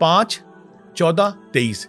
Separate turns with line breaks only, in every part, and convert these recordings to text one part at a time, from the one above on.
5, 14, 23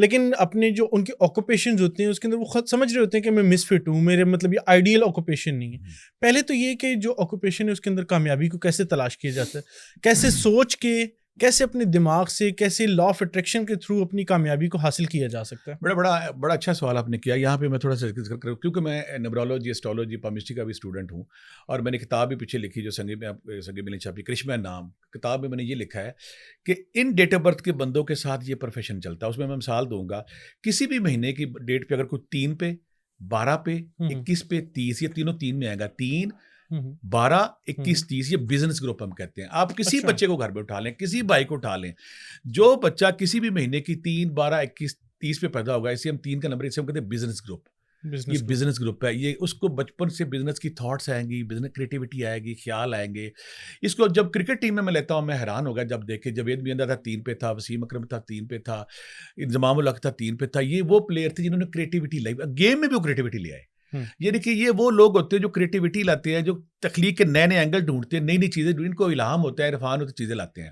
لیکن اپنے جو ان کے آکوپیشنز ہوتے ہیں اس کے اندر وہ خود سمجھ رہے ہوتے ہیں کہ میں مس فٹ ہوں, میرے مطلب یہ آئیڈیل آکوپیشن نہیں ہے. پہلے تو یہ کہ جو آکوپیشن ہے اس کے اندر کامیابی کو کیسے تلاش کیا جاتا ہے, کیسے سوچ کے, کیسے اپنے دماغ سے, کیسے لا آف اٹریکشن کے تھرو اپنی کامیابی کو حاصل کیا جا سکتا ہے؟
بڑا اچھا سوال آپ نے کیا. یہاں پہ میں تھوڑا سا ذکر کروں کیونکہ میں نیورولوجی, اسٹرالوجی, پامسٹری کا بھی اسٹوڈنٹ ہوں, اور میں نے کتاب بھی پیچھے لکھی جو سنگی میں نے چھاپی, کرشما نام کتاب میں میں نے یہ لکھا ہے کہ ان ڈیٹ آف برتھ کے بندوں کے ساتھ یہ پروفیشن چلتا ہے. اس میں مثال دوں گا, کسی بھی مہینے کی ڈیٹ پہ اگر کوئی 3 پہ, 12 پہ, 21 پہ, 30, یہ تینوں 3 میں آئے گا, 3, 12, 21, 30, یہ بزنس گروپ ہم کہتے ہیں. آپ کسی بچے کو گھر پہ اٹھا لیں, کسی بھائی کو اٹھا لیں, جو بچہ کسی بھی مہینے کی 3, 12, 21, 30 پہ پیدا ہوگا, اسے ہم 3 کا نمبر, اسے ہم کہتے ہیں بزنس گروپ. یہ بزنس گروپ ہے. یہ اس کو بچپن سے بزنس کی تھاٹس آئیں گی, بزنس کریٹیوٹی آئے گی, خیال آئیں گے. اس کو جب کرکٹ ٹیم میں لیتا ہوں, میں حیران ہو گیا جب دیکھے جاوید میاں تھا 3 پہ تھا, وسیم اکرم تھا 3 پہ تھا, انضمام الحق تھا 3 پہ تھا. یہ وہ پلیئر تھے جنہوں نے کریٹیوٹی لائی, گیم میں بھی وہ کریٹیوٹی لے آئے. یعنی کہ یہ وہ لوگ ہوتے ہیں جو کریٹیوٹی لاتے ہیں, جو تخلیق کے نئے نئے اینگل ڈھونڈتے ہیں, نئی نئی چیزیں, ان کو الہام ہوتا ہے, عرفان ہوتا ہے, چیزیں لاتے ہیں.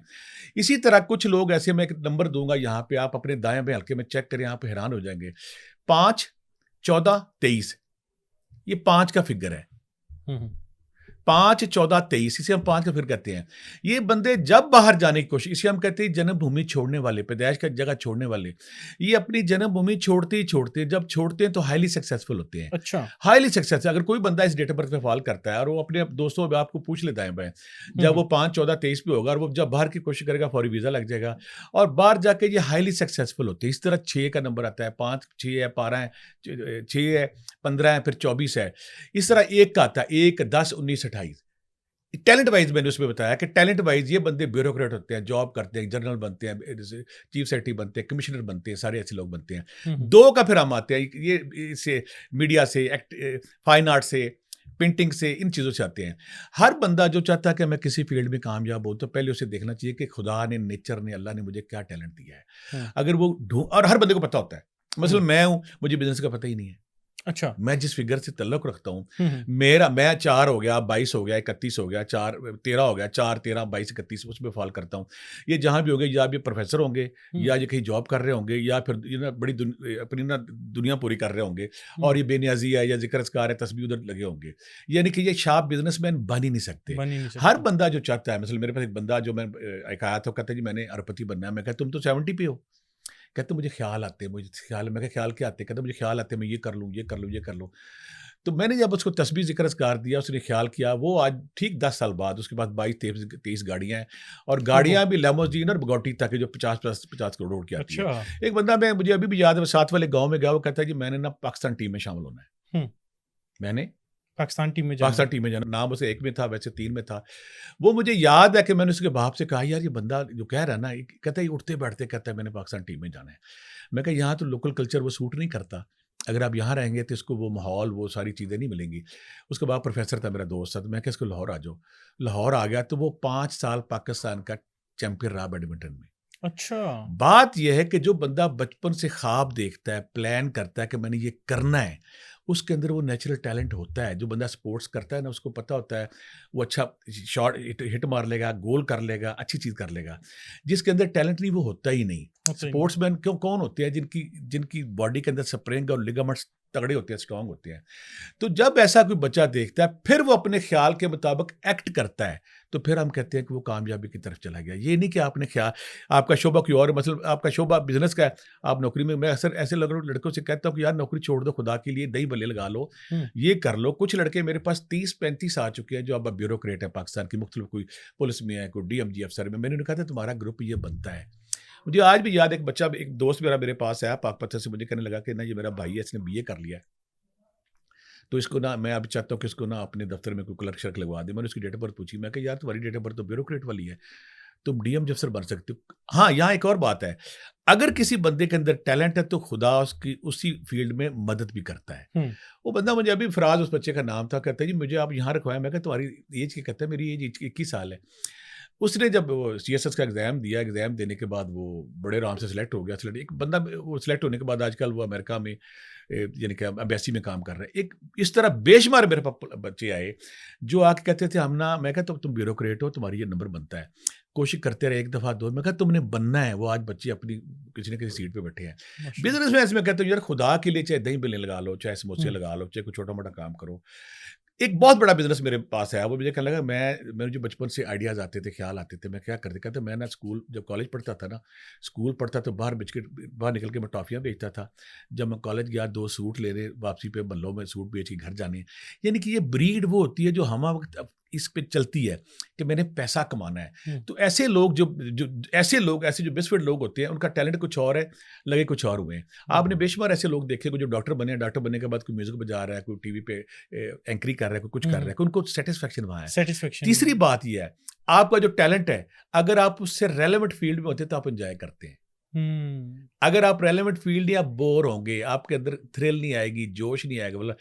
اسی طرح کچھ لوگ ایسے, میں ایک نمبر دوں گا یہاں پہ, آپ اپنے دائیں بائیں ہلکے میں چیک کریں, یہاں پہ حیران ہو جائیں گے. 5, 14, 23, یہ 5 کا فگر ہے. 5, 14, 23, اسے ہم 5 کا فگر کہتے ہیں. یہ بندے جب باہر جانے کی کوشش, اسے ہم کہتے ہیں جنم بھومی چھوڑنے والے, پیدائش کا جگہ چھوڑنے والے. یہ اپنی جنم بھومی چھوڑتے ہی چھوڑتے, جب چھوڑتے ہیں تو ہائیلی سکسیسفل ہوتے ہیں.
اچھا,
ہائیلی سکسیسفل. اگر کوئی بندہ اس ڈیٹ آف برتھ پہ فال کرتا ہے, اور وہ اپنے دوستوں آپ کو پوچھ لیتا ہے, جب وہ 5, 14, 23 پہ ہوگا, اور وہ جب باہر کی کوشش کرے گا, فوری ویزا لگ جائے گا, اور باہر جا کے یہ ہائیلی سکسیسفل ہوتے ہیں. اس طرح 6 کا نمبر آتا ہے, 5, 6 ہے, 12 ہے, 6 ہے, 15 ہے, پھر 24 ہے. اس طرح 1 کا آتا ہے, 1, 10, 19, 28. ٹیلنٹ وائز میں نے اس میں بتایا کہ ٹیلنٹ وائز یہ بندے بیوروکریٹ ہوتے ہیں, جاب کرتے ہیں, جنرل بنتے ہیں, چیف سیکرٹری بنتے ہیں, کمشنر بنتے ہیں, سارے ایسے لوگ بنتے ہیں. 2 کا پھر ہم آتے ہیں, یہ سے میڈیا سے, فائن آرٹ سے, پینٹنگ سے, ان چیزوں سے آتے ہیں. ہر بندہ جو چاہتا ہے کہ میں کسی فیلڈ میں کامیاب ہوں, تو پہلے اسے دیکھنا چاہیے کہ خدا نے, نیچر نے, اللہ نے مجھے کیا ٹیلنٹ دیا ہے. اگر وہ اور ہر بندے کو پتہ ہوتا ہے. مثلا میں ہوں, مجھے بزنس کا پتہ ہی نہیں ہے.
اچھا,
میں جس فگر سے تعلق رکھتا ہوں, میں 4 ہو گیا, 22 ہو گیا, 31 ہو گیا, 4, 13 ہو گیا, 4, 13, 22, 31, اس پہ فال کرتا ہوں. یہ جہاں بھی ہو گئے, یا آپ یہ پروفیسر ہوں گے, یا یہ کہیں جاب کر رہے ہوں گے, یا پھر بڑی اپنی دنیا پوری کر رہے ہوں گے, اور یہ بے نیازی ہے, یا ذکر اذکار ہے, تسبیح ادھر لگے ہوں گے. یعنی کہ یہ شارپ بزنس مین بن ہی نہیں سکتے. ہر بندہ جو چاہتا ہے, مثلا میرے پاس ایک بندہ جو میں ایک آیا تھا, کہتا ہے جی میں نے اربپتی بننا ہے. میں کہا تم تو 70 پہ ہو. کہتے مجھے خیال آتے ہیں, مجھے خیال, میں کہ خیال کیا آتے ہیں, کہتے مجھے خیال آتے ہیں, میں یہ کر لوں, یہ کر لوں, یہ کر لوں. تو میں نے جب اس کو تسبیح ذکر اذکار دیا, اس نے خیال کیا, وہ آج ٹھیک 10 سال بعد اس کے پاس 22, 23 گاڑیاں ہیں, اور گاڑیاں بھی لیموزین اور بگوٹی تک جو 50 کروڑ کی آتی ہے. ایک بندہ, میں مجھے ابھی بھی یاد ہے, ساتھ والے گاؤں میں گیا, وہ کہتا ہے کہ میں نے نا پاکستان ٹیم میں شامل ہونا ہے. میں نے پاکستان ٹیم میں جانا, نام اسے 1 میں تھا, ویسے 3 میں تھا. وہ مجھے یاد ہے کہ میں نے اس کے باپ سے کہا, یار یہ بندہ جو کہہ رہا ہے نا, کہتا ہے یہ اٹھتے بیٹھتے کہتا ہے میں نے پاکستان ٹیم میں جانا ہے. میں کہا یہاں تو لوکل کلچر وہ سوٹ نہیں کرتا, اگر آپ یہاں رہیں گے تو اس کو وہ ماحول, وہ ساری چیزیں نہیں ملیں گی. اس کے بعد پروفیسر تھا, میرا دوست تھا, تو میں کہ اس کو لاہور آ جاؤ. لاہور آ گیا تو وہ 5 سال پاکستان کا چیمپئن رہا بیڈمنٹن میں.
اچھا,
بات یہ ہے کہ جو بندہ بچپن سے خواب دیکھتا ہے, پلان کرتا ہے کہ میں نے یہ کرنا ہے, اس کے اندر وہ نیچرل ٹیلنٹ ہوتا ہے. جو بندہ سپورٹس کرتا ہے نا, اس کو پتہ ہوتا ہے وہ اچھا شاٹ ہٹ مار لے گا, گول کر لے گا, اچھی چیز کر لے گا. جس کے اندر ٹیلنٹ نہیں, وہ ہوتا ہی نہیں. سپورٹس مین کون ہوتے ہیں جن کی باڈی کے اندر سپرنگ اور لیگامنٹس تگڑے ہوتے ہیں, اسٹرانگ ہوتے ہیں. تو جب ایسا کوئی بچہ دیکھتا ہے, پھر وہ اپنے خیال کے مطابق ایکٹ کرتا ہے, تو پھر ہم کہتے ہیں کہ وہ کامیابی کی طرف چلا گیا. یہ نہیں کہ آپ نے خیال, آپ کا شعبہ کوئی اور, مثلا آپ کا شعبہ بزنس کا ہے, آپ نوکری میں اکثر ایسے لڑکوں سے کہتا ہوں کہ یار نوکری چھوڑ دو, خدا کے لیے دہی بلے لگا لو, یہ کر لو. کچھ لڑکے میرے پاس 30-35 آ چکے ہیں جو اب بیوروکریٹ ہے پاکستان کی مختلف, کوئی پولیس میں ہے, کوئی DMG افسر میں. میں نے کہا تھا تمہارا گروپ یہ بنتا ہے. مجھے آج بھی یاد, ایک بچہ, ایک دوست میرے پاس آیا پاک پتھر سے, مجھے کہنے لگا کہ نا یہ میرا بھائی ہے, اس نے BA کر لیا ہے, تو اس کو نا میں اب چاہتا ہوں کہ اس کو نا اپنے دفتر میں کوئی کلرک شرک لگوا دے. میں نے اس کی ڈیٹ آف برتھ پوچھی, میں کہ یار تمہاری ڈیٹ آف برتھ تو بیوروکریٹ والی ہے, تم DMG افسر بن سکتے ہو. ہاں, یہاں ایک اور بات ہے, اگر کسی بندے کے اندر ٹیلنٹ ہے تو خدا اس کی اسی فیلڈ میں مدد بھی کرتا ہے. وہ بندہ, مجھے ابھی فراز اس بچے کا نام تھا, کہتا ہے جی مجھے آپ یہاں رکھوایا. میں کہ تمہاری ایج کیا؟ کہتا ہے میری ایج 21 سال ہے. اس نے جب وہ CSS کا ایگزام دیا, ایگزام دینے کے بعد وہ بڑے آرام سے سلیکٹ ہو گیا. ایک بندہ وہ سلیکٹ ہونے کے بعد آج کل وہ امریکہ میں یعنی کہ امبیسی میں کام کر رہے ہیں. ایک اس طرح بے شمار میرے پاس بچے آئے جو آ کے کہتے تھے ہم نا, میں کہتا ہوں تم بیوروکریٹ ہو, تمہاری یہ نمبر بنتا ہے. کوشش کرتے رہے, ایک دفعہ دو, میں کہا تم نے بننا ہے. وہ آج بچے اپنی کسی نہ کسی سیٹ پہ بیٹھے ہیں. بزنس میں ایسے میں کہتا ہوں یار خدا کے لیے چاہے دہی بلے لگا لو, چاہے سموسے لگا لو, چاہے کوئی چھوٹا موٹا کام کرو. ایک بہت بڑا بزنس میرے پاس ہے, وہ مجھے کہنے لگا, میرے جو بچپن سے آئیڈیاز آتے تھے, خیال آتے تھے, میں کیا کرتے کہتے میں نا اسکول جب کالج پڑھتا تھا نا, اسکول پڑھتا تو باہر باہر نکل کے میں ٹافیاں بیچتا تھا. جب میں کالج گیا 2 سوٹ لینے, واپسی پہ بلوں میں سوٹ بیچ کے گھر جانے. یعنی کہ یہ بریڈ وہ ہوتی ہے جو ہم وقت اس پہ چلتی ہے کہ میں نے پیسہ کمانا ہے. تو ایسے لوگ ایسے جو بیسٹ فٹ لوگ ہوتے ہیں, ان کا ٹیلنٹ کچھ اور ہے, لگے کچھ اور ہوئے ہیں. آپ نے بے شمار ایسے لوگ دیکھے جو ڈاکٹر بنے ہیں, ڈاکٹر بننے کے بعد کوئی میوزک بجا رہا ہے, کوئی ٹی وی پہ اینکری کر رہا ہے, کوئی کچھ کر رہا ہے, ان کو سیٹسفیکشن وہاں ہے. تیسری بات یہ ہے, آپ کا جو ٹیلنٹ ہے اگر آپ اس سے ریلیونٹ فیلڈ میں ہوتے تو آپ انجوائے کرتے ہیں. اگر آپ ریلیونٹ فیلڈ یا بور ہوں گے, آپ کے اندر تھرل نہیں آئے گی, جوش نہیں آئے گا.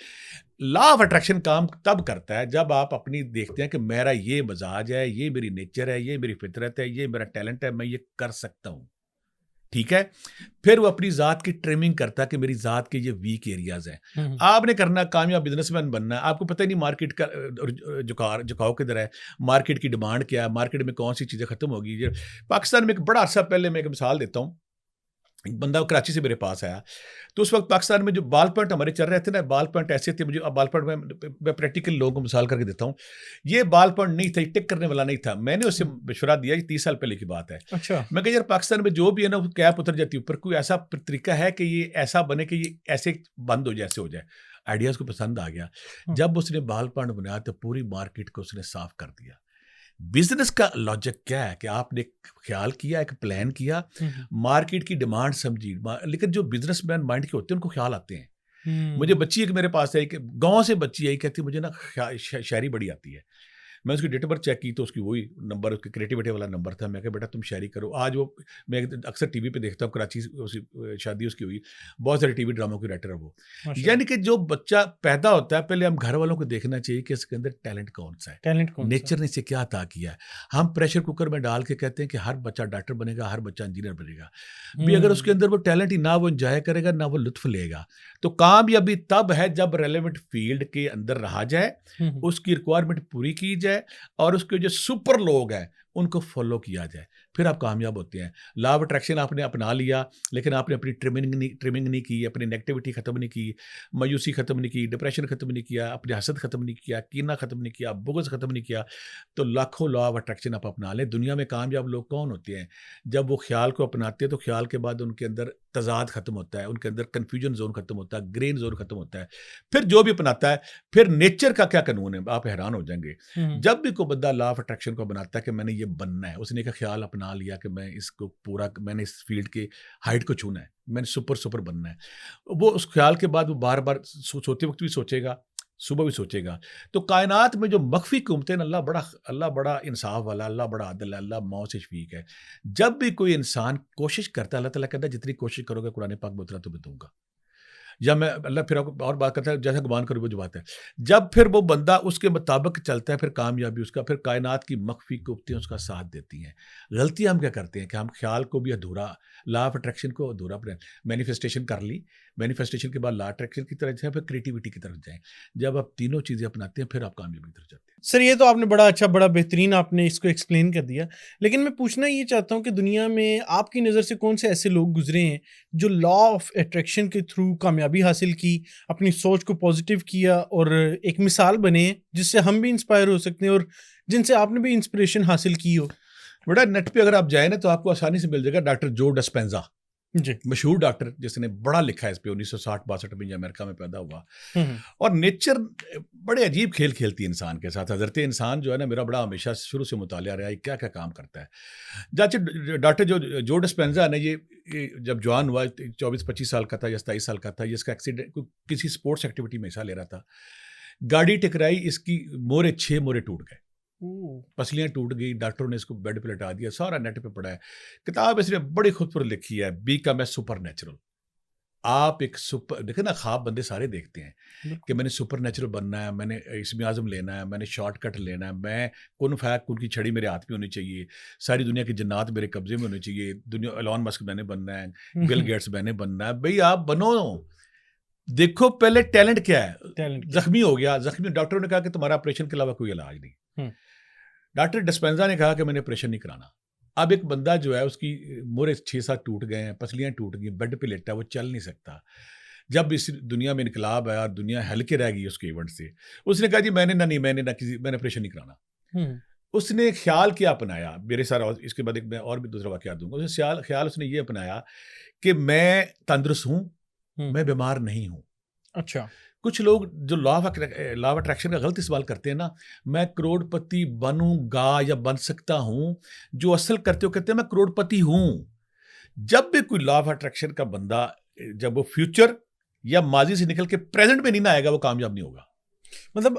لا آف اٹریکشن کام تب کرتا ہے جب آپ اپنی دیکھتے ہیں کہ میرا یہ مزاج ہے, یہ میری نیچر ہے, یہ میری فطرت ہے, یہ میرا ٹیلنٹ ہے, میں یہ کر سکتا ہوں. ٹھیک ہے, پھر وہ اپنی ذات کی ٹریمنگ کرتا ہے کہ میری ذات کے یہ ویک ایریاز ہیں. آپ نے کرنا کامیاب بزنس مین بننا ہے, آپ کو پتہ نہیں مارکیٹ کا جھکاؤ کدھر ہے, مارکیٹ کی ڈیمانڈ کیا ہے, مارکیٹ میں کون سی چیزیں ختم ہوگی. پاکستان میں ایک بڑا عرصہ پہلے میں ایک مثال دیتا ہوں, ایک بندہ کراچی سے میرے پاس آیا, تو اس وقت پاکستان میں جو بال پوائنٹ ہمارے چل رہے تھے نا, بال پوائنٹ ایسے تھے, مجھے بال پوائنٹ میں پریکٹیکل لوگوں کو مثال کر کے دیتا ہوں. یہ بال پوائنٹ نہیں تھا, ٹک کرنے والا نہیں تھا. میں نے اس سے مشورہ دیا, یہ 30 سال پہلے کی بات ہے.
اچھا,
میں کہ یار پاکستان میں جو بھی ہے نا وہ کیپ اتر جاتی ہے اوپر, کوئی ایسا طریقہ ہے کہ یہ ایسا بنے کہ یہ ایسے بند ہو جائے, ایسے ہو جائے. آئیڈیاز کو پسند آ گیا. جب اس نے بال پوائنٹ بنایا تو پوری مارکیٹ کو اس نے صاف کر دیا. بزنس کا لاجک کیا ہے کہ آپ نے خیال کیا, ایک پلان کیا, مارکیٹ کی ڈیمانڈ سمجھی. لیکن جو بزنس مین مائنڈ کے ہوتے ہیں ان کو خیال آتے ہیں. مجھے بچی ایک میرے پاس ہے, کہ گاؤں سے بچی ہے, کہتی مجھے نا شاعری بڑی آتی ہے. میں اس کی ڈیٹ آف برتھ چیک کی تو اس کی وہی نمبر, اس کی کریٹیوٹی والا نمبر تھا. میں کہا بیٹا تم شاعری کرو. آج وہ میں اکثر ٹی وی پہ دیکھتا ہوں, کراچی شادی اس کی ہوئی, بہت سارے ٹی وی ڈراموں کی رائٹر ہے وہ. یعنی کہ جو بچہ پیدا ہوتا ہے پہلے ہم گھر والوں کو دیکھنا چاہیے کہ اس کے اندر ٹیلنٹ کون سا ہے, نیچر نے اسے کیا عطا کیا ہے. ہم پریشر کوکر میں ڈال کے کہتے ہیں کہ ہر بچہ ڈاکٹر بنے گا, ہر بچہ انجینئر بنے گا. بھی اگر اس کے اندر وہ ٹیلنٹ ہی نہ وہ انجوائے کرے گا, نہ وہ لطف لے گا, تو کامیابی تب ہے جب ریلیونٹ فیلڈ کے اندر رہا جائے, اس کی ریکوائرمنٹ پوری کی جائے, اور اس کے جو سپر لوگ ہیں ان کو فالو کیا جائے, پھر آپ کامیاب ہوتے ہیں. لا آف اٹریکشن آپ نے اپنا لیا, لیکن آپ نے اپنی ٹریمنگ نہیں کی, اپنی نیگیٹیوٹی ختم نہیں کی, مایوسی ختم نہیں کی, ڈپریشن ختم نہیں کیا, اپنے حسد ختم نہیں کیا, کینہ ختم نہیں کیا, بغض ختم نہیں کیا, تو لاکھوں لا آف اٹریکشن آپ اپنا لیں. دنیا میں کامیاب لوگ کون ہوتے ہیں؟ جب وہ خیال کو اپناتے ہیں تو خیال کے بعد ان کے اندر تضاد ختم ہوتا ہے, ان کے اندر کنفیوژن زون ختم ہوتا ہے, گرین زون ختم ہوتا ہے. پھر جو بھی اپناتا ہے, پھر نیچر کا کیا قانون ہے, آپ حیران ہو جائیں گے. جب بھی کوئی بندہ لا آف اٹریکشن کو بناتا ہے کہ میں نے یہ بننا ہے, اس نے ایک خیال اپنا لیا کہ میں اس کو پورا, میں نے اس فیلڈ کے ہائٹ کو چھونا ہے, میں نے سپر بننا ہے. وہ اس خیال کے بعد وہ بار بار سوتے وقت بھی سوچے گا, صبح بھی سوچے گا. تو کائنات میں جو مخفی قوتیں ہیں, اللہ بڑا انصاف والا, اللہ بڑا عادل ہے, اللہ موت سے شفیق ہے. جب بھی کوئی انسان کوشش کرتا ہے, اللہ تعالیٰ کہتا ہے جتنی کوشش کرو گے قرآن پاک میں اتنا تمہیں دوں گا. یا میں اللہ پھر آپ کو اور بات کرتا ہے, جیسا گمان کرو وہ جو بات ہے, جب پھر وہ بندہ اس کے مطابق چلتا ہے, پھر کامیابی اس کا, پھر کائنات کی مخفی قوتیں اس کا ساتھ دیتی ہیں. غلطی ہم کیا کرتے ہیں کہ ہم خیال کو بھی ادھورا, لا آف اٹریکشن کو ادھورا, مینیفیسٹیشن کر لی, مینیفیسٹیشن کے بعد لا اٹریکشن کی طرف جائیں, پھر کریٹیوٹی کی طرف جائیں. جب آپ تینوں چیزیں اپناتے ہیں پھر آپ کامیابی کی طرف جاتے ہیں.
سر یہ تو آپ نے بڑا اچھا, بڑا بہترین آپ نے اس کو ایکسپلین کر دیا. لیکن میں پوچھنا یہ چاہتا ہوں کہ دنیا میں آپ کی نظر سے کون سے ایسے لوگ گزرے ہیں جو لا آف اٹریکشن کے تھرو کامیابی حاصل کی, اپنی سوچ کو پازیٹیو کیا, اور ایک مثال بنے ہیں جس سے ہم بھی انسپائر ہو سکتے ہیں, اور جن سے آپ نے بھی انسپریشن حاصل کی ہو؟
بیٹا نیٹ پہ اگر آپ جائیں نا تو آپ کو آسانی سے مل جائے گا. ڈاکٹر جو ڈسپینزا,
جی,
مشہور ڈاکٹر جس نے بڑا لکھا ہے اس پہ, 1960-62 میں امریکہ میں پیدا ہوا. اور نیچر بڑے عجیب کھیل کھیلتی ہے انسان کے ساتھ. حضرت انسان جو ہے نا, میرا بڑا ہمیشہ شروع سے مطالعہ رہا ہے کیا کیا کام کرتا ہے. ڈاکٹر جو ڈسپینزا ہے نا, یہ جب جوان ہوا 24-25 سال کا تھا یا 27 سال کا تھا, یہ اس کا ایکسیڈنٹ کسی اسپورٹس ایکٹیویٹی میں حصہ لے رہا تھا, گاڑی ٹکرائی, اس کی 6 مورے ٹوٹ گئے, پسلیاں ٹوٹ گئی. ڈاکٹروں نے اس کو بیڈ پہ لٹا دیا. سارا نیٹ پہ پڑا ہے, کتاب اس نے بڑی خود پر لکھی ہے, بیکم اے سپر نیچرل. آپ ایک سپر, دیکھیں نا خواب بندے سارے دیکھتے ہیں کہ میں نے سپر نیچرل بننا ہے, میں نے اسم اعظم لینا ہے, میں نے شارٹ کٹ لینا ہے, میں کن فیک کی چھڑی میرے ہاتھ میں ہونی چاہیے, ساری دنیا کی جنات میرے قبضے میں ہونی چاہیے, دنیا ایلون مسک میں نے بننا ہے, بل گیٹس میں نے بننا ہے. بھئی آپ بنو, دیکھو پہلے ٹیلنٹ کیا ہے. زخمی ہو گیا, زخمی, ڈاکٹروں نے کہا کہ تمہارا آپریشن کے علاوہ کوئی علاج نہیں. ڈاکٹر ڈسپینزا نے کہا کہ میں نے آپریشن نہیں کرانا, اب ایک بندہ جو ہے اس کی مورے 6-7 ٹوٹ گئے ہیں, پسلیاں ٹوٹ گئی, بیڈ پہ لیٹا ہے, وہ چل نہیں سکتا. جب اس دنیا میں انقلاب آیا اور دنیا ہل کے رہ گئی اس کے ایونٹ سے, اس نے کہا جی میں نے آپریشن نہیں کرانا. اس نے خیال کیا اپنایا, میرے سارا اس کے بعد میں اور بھی دوسرا واقعہ دوں گا. خیال اس نے یہ اپنایا کہ میں تندرست ہوں, میں بیمار نہیں ہوں.
اچھا,
کچھ لوگ جو لا آف اٹریکشن کا غلط استعمال کرتے ہیں نا, میں کروڑ پتی بنوں گا یا بن سکتا ہوں, جو اصل کرتے ہو کہتے ہیں میں کروڑ پتی ہوں. جب بھی کوئی لا آف اٹریکشن کا بندہ جب وہ فیوچر یا ماضی سے نکل کے پریزنٹ میں نہیں نہ آئے گا, وہ کامیاب نہیں ہوگا.
مطلب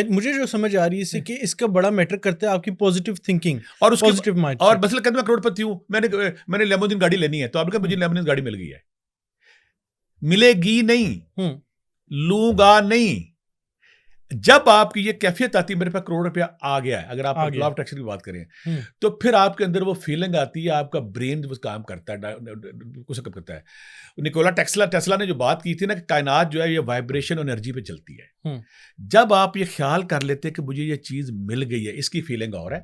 مجھے جو سمجھ آ رہی ہے اس سے کہ اس کا بڑا میٹر کرتا ہے آپ کی پازیٹیو تھنکنگ
اور اس
پازیٹیو مائنڈ.
اور مثلا کہتے میں کروڑ پتی ہوں, میں نے لیموزین گاڑی لینی ہے, تو آپ نے کہا مجھے لیموزین گاڑی مل گئی ہے. ملے گی نہیں, لوں گا نہیں. جب آپ کی یہ کیفیت آتی ہے میرے پاس کروڑ روپیہ آ گیا ہے, اگر آپ لا آف اٹریکشن کی بات کریں, تو پھر آپ کے اندر وہ فیلنگ آتی ہے, آپ کا برین کام کرتا ہے. نکولا ٹیسلا نے جو بات کی تھی نا کہ کائنات جو ہے یہ وائبریشن اور انرجی پہ چلتی ہے. جب آپ یہ خیال کر لیتے کہ مجھے یہ چیز مل گئی ہے, اس کی فیلنگ اور ہے,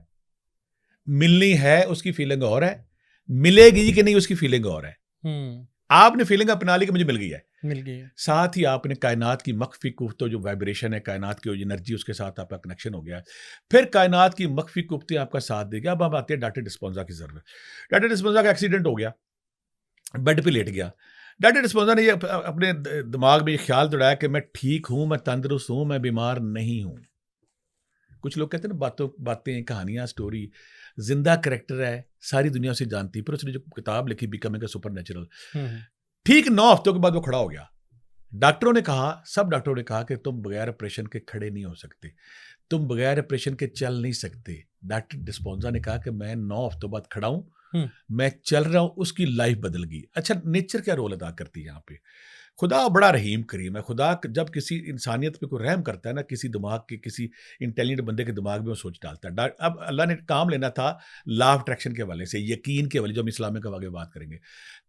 ملنی ہے اس کی فیلنگ اور ہے, ملے گی کہ نہیں اس کی فیلنگ اور ہے. آپ نے فیلنگ اپنا لی کہ مجھے مل گئی ہے. ساتھ ہی آپ نے کائنات کی مخفی قوتوں جو وائبریشن ہے, کائنات کی انرجی, اس کے ساتھ آپ کا کنیکشن ہو گیا. پھر کائنات کی مخفی قوتیں آپ کا ساتھ دے گا. اب ہم آتے ہیں ڈاکٹر ڈسپوزا کی ضرورت. ڈاکٹر ڈسپوزا کا ایکسیڈنٹ ہو گیا, بیڈ پہ لیٹ گیا. ڈاکٹر ڈسپوزا نے یہ اپنے دماغ میں یہ خیال دوڑایا کہ میں ٹھیک ہوں, میں تندرست ہوں, میں بیمار نہیں ہوں. کچھ لوگ کہتے ہیں نا باتیں کہانیاں اسٹوری, زندہ کریکٹر ہے, ساری دنیا اسے جانتی. پھر اس نے جو کتاب لکھی بیکمنگ اے سپر نیچرل, ٹھیک 9 ہفتوں کے بعد وہ کھڑا ہو گیا. سب ڈاکٹروں نے کہا کہ تم بغیر آپریشن کے کھڑے نہیں ہو سکتے, تم بغیر آپریشن کے چل نہیں سکتے. ڈاکٹر ڈسپوزا نے کہا کہ میں 9 ہفتوں بعد کھڑا ہوں, میں چل رہا ہوں. اس کی لائف بدل گئی. اچھا, نیچر کیا رول ادا کرتی ہے یہاں پہ؟ خدا بڑا رحیم کریم ہے. خدا جب کسی انسانیت پہ کوئی رحم کرتا ہے نا, کسی دماغ کے کسی انٹیلیجنٹ بندے کے دماغ میں وہ سوچ ڈالتا ہے. اب اللہ نے کام لینا تھا لا آف اٹریکشن کے حوالے سے, یقین کے حوالے, جو ہم اسلام کے آگے بات کریں گے.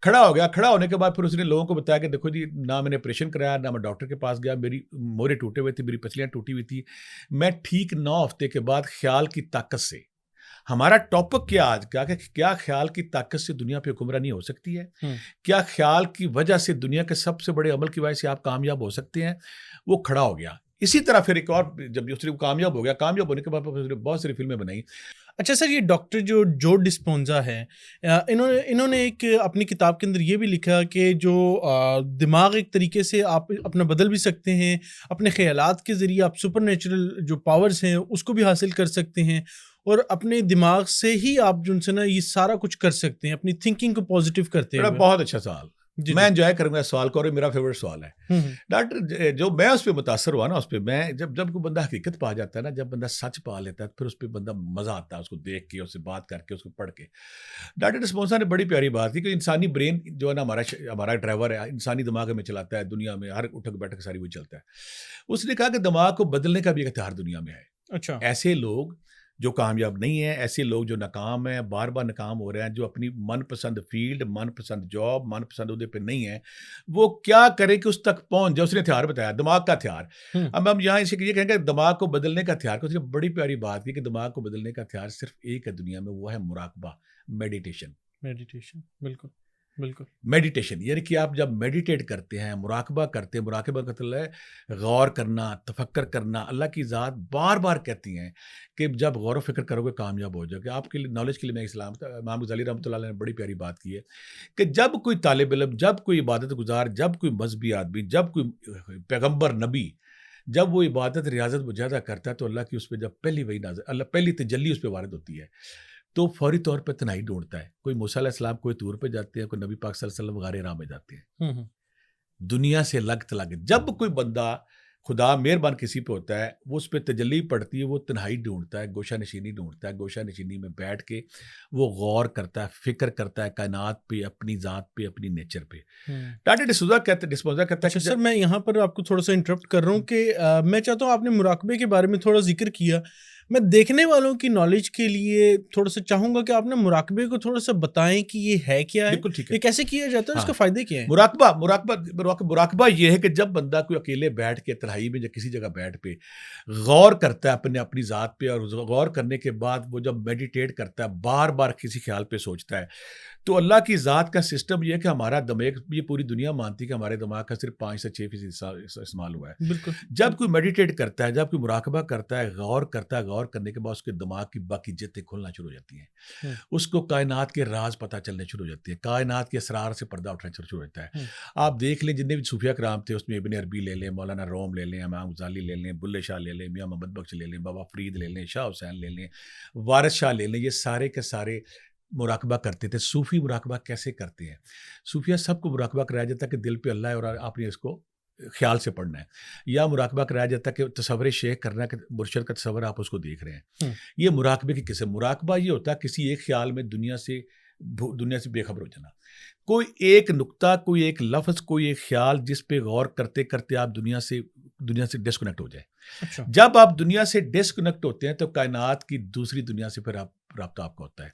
کھڑا ہو گیا. کھڑا ہونے کے بعد پھر اس نے لوگوں کو بتایا کہ دیکھو جی, نہ میں نے آپریشن کرایا, نہ میں ڈاکٹر کے پاس گیا, میری مورے ٹوٹے ہوئے تھے, میری پسلیاں ٹوٹی ہوئی تھی, میں ٹھیک 9 ہفتے کے بعد خیال کی طاقت سے. ہمارا ٹاپک کیا آج کہ کیا خیال کی طاقت سے دنیا پہ حکمرانی ہو سکتی ہے؟ کیا خیال کی وجہ سے دنیا کے سب سے بڑے عمل کی وجہ سے آپ کامیاب ہو سکتے ہیں؟ وہ کھڑا ہو گیا. اسی طرح پھر ایک اور, جب اس نے کامیاب ہو گیا, کامیاب ہونے کے بعد بہت ساری فلمیں بنائی.
اچھا سر, یہ ڈاکٹر جو ڈسپونزا ہے, انہوں نے ایک اپنی کتاب کے اندر یہ بھی لکھا کہ جو دماغ ایک طریقے سے آپ اپنا بدل بھی سکتے ہیں, اپنے خیالات کے ذریعے آپ سپر نیچرل جو پاورز ہیں اس کو بھی حاصل کر سکتے ہیں, اور اپنے دماغ سے ہی آپ جو سے نا یہ سارا کچھ کر سکتے ہیں, اپنی تھنکنگ کو پازیٹیو کرتے ہیں.
بہت اچھا سوال, میں انجوائے کروں گا سوال کو, اور میرا فیورٹ سوال ہے. ڈاکٹر جو میں اس پہ متاثر ہوا نا, اس پہ میں جب کوئی بندہ حقیقت پا جاتا ہے نا, جب بندہ سچ پا لیتا ہے, پھر اس پہ بندہ مزہ آتا ہے اس کو دیکھ کے, اس سے بات کر کے, اس کو پڑھ کے. ڈاکٹر ڈسپوزا نے بڑی پیاری بات کی کہ انسانی برین جو ہے نا, ہمارا ڈرائیور ہے, انسانی دماغ میں چلاتا ہے دنیا میں, ہر اٹھک بیٹھک ساری وہی چلتا ہے. اس نے کہا کہ دماغ کو بدلنے کا بھی ایک اختیار دنیا میں ہے.
اچھا,
ایسے لوگ جو کامیاب نہیں ہیں, ایسے لوگ جو ناکام ہیں, بار بار ناکام ہو رہے ہیں, جو اپنی من پسند فیلڈ, من پسند جاب, من پسند عہدے پہ نہیں ہیں, وہ کیا کرے کہ اس تک پہنچ جائے. اس نے ہتھیار بتایا, دماغ کا ہتھیار. اب ہم یہاں یہ کہیں گے دماغ کو بدلنے کا ہتھیار. اس نے بڑی پیاری بات کی کہ دماغ کو بدلنے کا ہتھیار صرف ایک ہے دنیا میں, وہ ہے مراقبہ, میڈیٹیشن.
بالکل بالکل.
میڈیٹیشن یعنی کہ آپ جب میڈیٹیٹ کرتے ہیں, مراقبہ کرتے ہیں, مراقبہ کا مطلب ہے غور کرنا, تفکر کرنا. اللہ کی ذات بار بار کہتی ہیں کہ جب غور و فکر کرو گے کامیاب ہو جاؤ گے. آپ کے نالج کے لیے میں امام غزالی رحمۃ اللہ علیہ نے بڑی پیاری بات کی ہے کہ جب کوئی طالب علم, جب کوئی عبادت گزار, جب کوئی مذہبی آدمی, جب کوئی پیغمبر نبی, جب وہ عبادت ریاضت مجاہدہ کرتا ہے, تو اللہ کی اس پہ جب پہلی تجلی اس پہ وارد ہوتی ہے, تو فوری طور پہ تنہائی ڈھونڈتا ہے. کوئی موسیٰ علیہ السلام کوئی طور پہ جاتے ہیں, کوئی نبی پاک صلی اللہ علیہ وسلم غار حرا میں جاتے ہیں, دنیا سے الگ تلگ. جب کوئی بندہ خدا مہربان کسی پہ ہوتا ہے, وہ اس پہ تجلی پڑتی ہے, وہ تنہائی ڈھونڈتا ہے, گوشہ نشینی ڈھونڈتا ہے. گوشہ نشینی میں بیٹھ کے وہ غور کرتا ہے, فکر کرتا ہے کائنات پہ, اپنی ذات پہ, اپنی نیچر پہ. ڈاکٹر ڈسپوزا کہتا ہے.
سر میں یہاں پر آپ کو تھوڑا سا انٹرپٹ کر رہا ہوں کہ میں چاہتا ہوں, آپ نے مراقبے کے بارے میں تھوڑا ذکر کیا, میں دیکھنے والوں کی نالج کے لیے تھوڑا سا چاہوں گا کہ آپ نے مراقبے کو تھوڑا سا بتائیں کہ یہ ہے کیا ہے,
بالکل ٹھیک ہے.
یہ کیسے کیا جاتا ہے, اس
ہاں.
کے فائدے کیا ہیں؟
مراقبہ یہ ہے کہ جب بندہ کوئی اکیلے بیٹھ کے تنہائی میں یا کسی جگہ بیٹھ پہ غور کرتا ہے اپنی ذات پہ, اور غور کرنے کے بعد وہ جب میڈیٹیٹ کرتا ہے, بار بار کسی خیال پہ سوچتا ہے, تو اللہ کی ذات کا سسٹم یہ ہے کہ ہمارا دماغ, یہ پوری دنیا مانتی ہے کہ ہمارے دماغ کا صرف 5 سے 6% استعمال ہوا ہے.
بالکل.
جب کوئی میڈیٹیٹ کرتا ہے, جب کوئی مراقبہ کرتا ہے, غور کرتا ہے, غور کرنے کے بعد اس کے دماغ کی باقی جتیں کھلنا شروع ہو جاتی ہیں, اس کو کائنات کے راز پتہ چلنے شروع ہو جاتے ہیں, کائنات کے اسرار سے پردہ اٹھنا شروع ہوتا ہے. آپ دیکھ لیں جتنے بھی صوفیہ کرام تھے, اس میں ابن عربی لے لیں, مولانا روم لے لیں, امام غزالی لے لیں, بلے شاہ لے لیں, میاں محمد بخش لے لیں, بابا فرید لے لیں, شاہ حسین لے لیں, وارث شاہ لے لیں, یہ سارے کے سارے مراقبہ کرتے تھے. صوفی مراقبہ کیسے کرتے ہیں؟ صوفیہ سب کو مراقبہ کرایا جاتا ہے کہ دل پہ اللہ ہے اور آپ نے اس کو خیال سے پڑھنا ہے, یا مراقبہ کرایا جاتا ہے کہ تصور شیخ کرنا ہے کہ مرشد کا تصور آپ اس کو دیکھ رہے ہیں. یہ مراقبے کی قسم. مراقبہ یہ ہوتا ہے کسی ایک خیال میں دنیا سے بے خبر ہو جانا. کوئی ایک نقطہ, کوئی ایک لفظ, کوئی ایک خیال جس پہ غور کرتے کرتے آپ دنیا سے ڈسکنیکٹ ہو جائے. جب آپ دنیا سے ڈسکنیکٹ ہوتے ہیں تو کائنات کی دوسری دنیا سے پھر رابطہ آپ کا ہوتا ہے.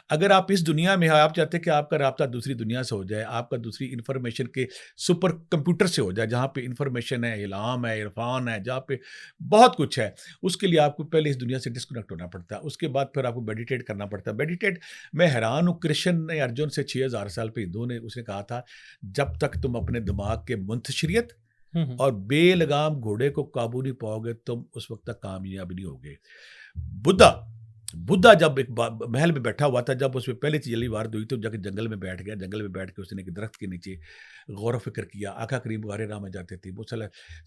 اگر آپ اس دنیا میں آپ چاہتے ہیں کہ آپ کا رابطہ دوسری دنیا سے ہو جائے, آپ کا دوسری انفارمیشن کے سپر کمپیوٹر سے ہو جائے, جہاں پہ انفارمیشن ہے, الہام ہے, عرفان ہے, جہاں پہ بہت کچھ ہے, اس کے لیے آپ کو پہلے اس دنیا سے ڈسکنیکٹ ہونا پڑتا ہے. اس کے بعد پھر آپ کو میڈیٹیٹ کرنا پڑتا ہے. میڈیٹیٹ, میں حیران ہوں, کرشن نے ارجن سے 6000 سال پہ ہندو نے اس نے کہا تھا جب تک تم اپنے دماغ کے منتشریت اور بے لگام گھوڑے کو قابو نہیں پاؤ گے, تم اس وقت تک کامیاب نہیں ہوگے. بدھا جب ایک محل میں بیٹھا ہوا تھا, جب اس میں پہلی تجلی وارد ہوئی تو جا کے جنگل میں بیٹھ گیا. جنگل میں بیٹھ کے اس نے ایک درخت کے نیچے غور و فکر کیا. آقا کریم غار راہ میں جاتے تھے,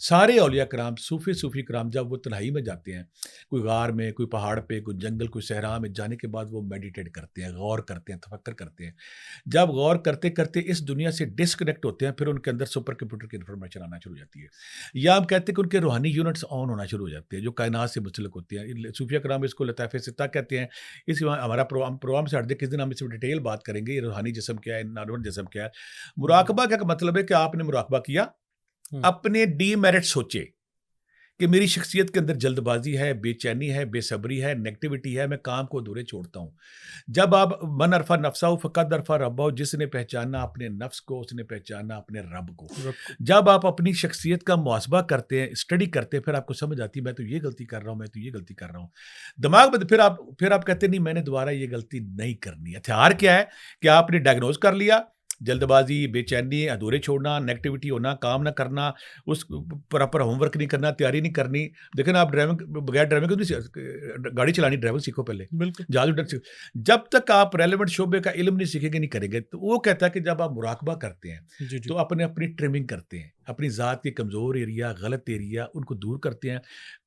سارے اولیاء کرام, صوفی کرام جب وہ تنہائی میں جاتے ہیں, کوئی غار میں, کوئی پہاڑ پہ, کوئی جنگل, کوئی صحرا میں, جانے کے بعد وہ میڈیٹیٹ کرتے ہیں, غور کرتے ہیں, تفکر کرتے ہیں. جب غور کرتے کرتے اس دنیا سے ڈسکنیکٹ ہوتے ہیں, پھر ان کے اندر سپر کمپیوٹر کی انفارمیشن آنا شروع ہو جاتی ہے, یا ہم کہتے ہیں کہ ان کے روحانی یونٹس آن ہونا شروع ہو جاتے ہیں جو کائنات سے منسلک ہوتی ہیں. صوفیہ کرام اس کو لطائف ستہ کہتے ہیں. اس ہمارا پروگرام سے ہٹ دے, کس دن ہم اس میں ڈیٹیل بات کریں گے, یہ روحانی جسم کیا ہے, نارمل جسم کیا ہے. مراقبہ کا مطلب ہے کہ آپ نے مراقبہ کیا, اپنے ڈی میرٹ سوچے کہ میری شخصیت کے اندر جلد بازی ہے, بے چینی ہے, بے صبری ہے, نیگیٹیوٹی ہے, میں کام کو ادھورے چھوڑتا ہوں. جب آپ من عرفہ نفسہ فقد عرفہ ربہ, جس نے پہچانا اپنے نفس کو, اس نے پہچانا اپنے رب کو. جب آپ اپنی شخصیت کا محاسبہ کرتے ہیں, اسٹڈی کرتے ہیں, پھر آپ کو سمجھ آتی ہے میں تو یہ غلطی کر رہا ہوں, میں تو یہ غلطی کر رہا ہوں. دماغ میں پھر آپ کہتے ہیں نہیں, میں نے دوبارہ یہ غلطی نہیں کرنی ہے. ہتھیار کیا ہے کہ آپ نے ڈائگنوز کر لیا, جلد بازی, بے چینی, ادھورے چھوڑنا, نیگیٹیوٹی ہونا, کام نہ کرنا, اس پراپر ہوم ورک نہیں کرنا, تیاری نہیں کرنی. دیکھیں نا, آپ بغیر ڈرائیونگ گاڑی چلانی, ڈرائیونگ سیکھو پہلے, جہاز اڈنا سیکھو. جب تک آپ ریلیونٹ شعبے کا علم نہیں سیکھیں گے, نہیں کریں گے. تو وہ کہتا ہے کہ جب آپ مراقبہ کرتے ہیں تو اپنی ٹریمنگ کرتے ہیں, اپنی ذات کے کمزور ایریا, غلط ایریا, ان کو دور کرتے ہیں.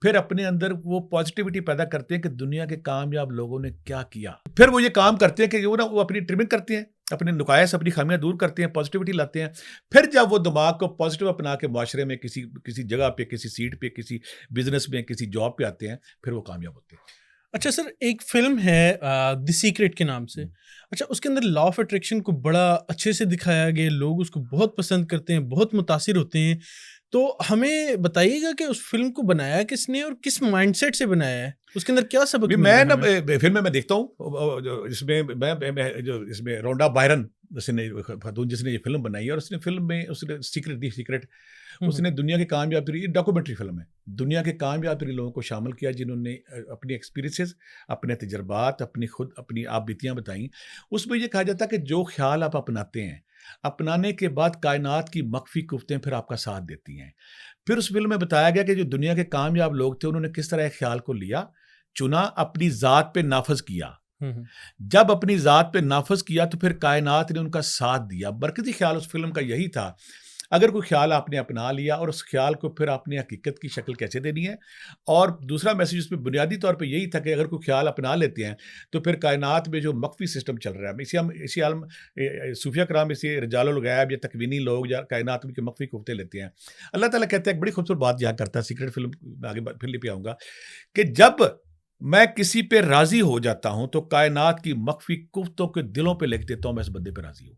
پھر اپنے اندر وہ پازیٹیوٹی پیدا کرتے ہیں کہ دنیا کے کامیاب لوگوں نے کیا کیا. پھر وہ یہ کام کرتے ہیں کہ وہ اپنی ٹریمنگ کرتے ہیں, اپنے نقائص, اپنی خامیاں دور کرتے ہیں, پازیٹیوٹی لاتے ہیں. پھر جب وہ دماغ کو پازیٹیو اپنا کے معاشرے میں کسی جگہ پہ, کسی سیٹ پہ, کسی بزنس میں, کسی جاب پہ آتے ہیں, پھر وہ کامیاب ہوتے ہیں.
اچھا سر, ایک فلم ہے دی سیکرٹ کے نام سے, اچھا اس کے اندر لا آف اٹریکشن کو بڑا اچھے سے دکھایا گیا, لوگ اس کو بہت پسند کرتے ہیں, بہت متاثر ہوتے ہیں. تو ہمیں بتائیے گا کہ اس فلم کو بنایا کس نے اور کس مائنڈ سیٹ سے بنایا ہے, اس کے اندر کیا سبق ملا ہے ہمیں؟
فلم میں دیکھتا ہوں, اس میں رونڈا بائرن جس نے یہ فلم بنائی ہے, اور اس نے فلم میں اس نے سیکرٹ اس نے دنیا کے کامیاب ترین, ڈاکومنٹری فلم ہے, دنیا کے کامیاب ترین لوگوں کو شامل کیا جنہوں نے اپنی ایکسپیرینسز, اپنے تجربات, اپنی آپ بیتیاں بتائیں. اس میں یہ کہا جاتا ہے کہ جو خیال آپ اپناتے ہیں, اپنانے کے بعد کائنات کی مخفی قوتیں پھر آپ کا ساتھ دیتی ہیں. پھر اس فلم میں بتایا گیا کہ جو دنیا کے کامیاب لوگ تھے, انہوں نے کس طرح ایک خیال کو لیا, چنا, اپنی ذات پہ نافذ کیا. جب اپنی ذات پہ نافذ کیا تو پھر کائنات نے ان کا ساتھ دیا. مرکزی خیال اس فلم کا یہی تھا, اگر کوئی خیال آپ نے اپنا لیا اور اس خیال کو پھر آپ نے حقیقت کی شکل کیسے دینی ہے. اور دوسرا میسج اس میں بنیادی طور پہ یہی تھا کہ اگر کوئی خیال اپنا لیتے ہیں تو پھر کائنات میں جو مخفی سسٹم چل رہا ہے, اسی عالم صوفیہ کرام اسی رجال الغیب یا تکوینی لوگ یا کائنات میں مخفی قوتیں لیتے ہیں. اللہ تعالیٰ کہتے ہیں, ایک بڑی خوبصورت بات یہاں کرتا ہے, سیکرٹ فلم آگے پھر پہ آؤں گا, کہ جب میں کسی پہ راضی ہو جاتا ہوں تو کائنات کی مخفی قوتوں کے دلوں پہ لکھ دیتا ہوں میں اس بندے پہ راضی ہوں.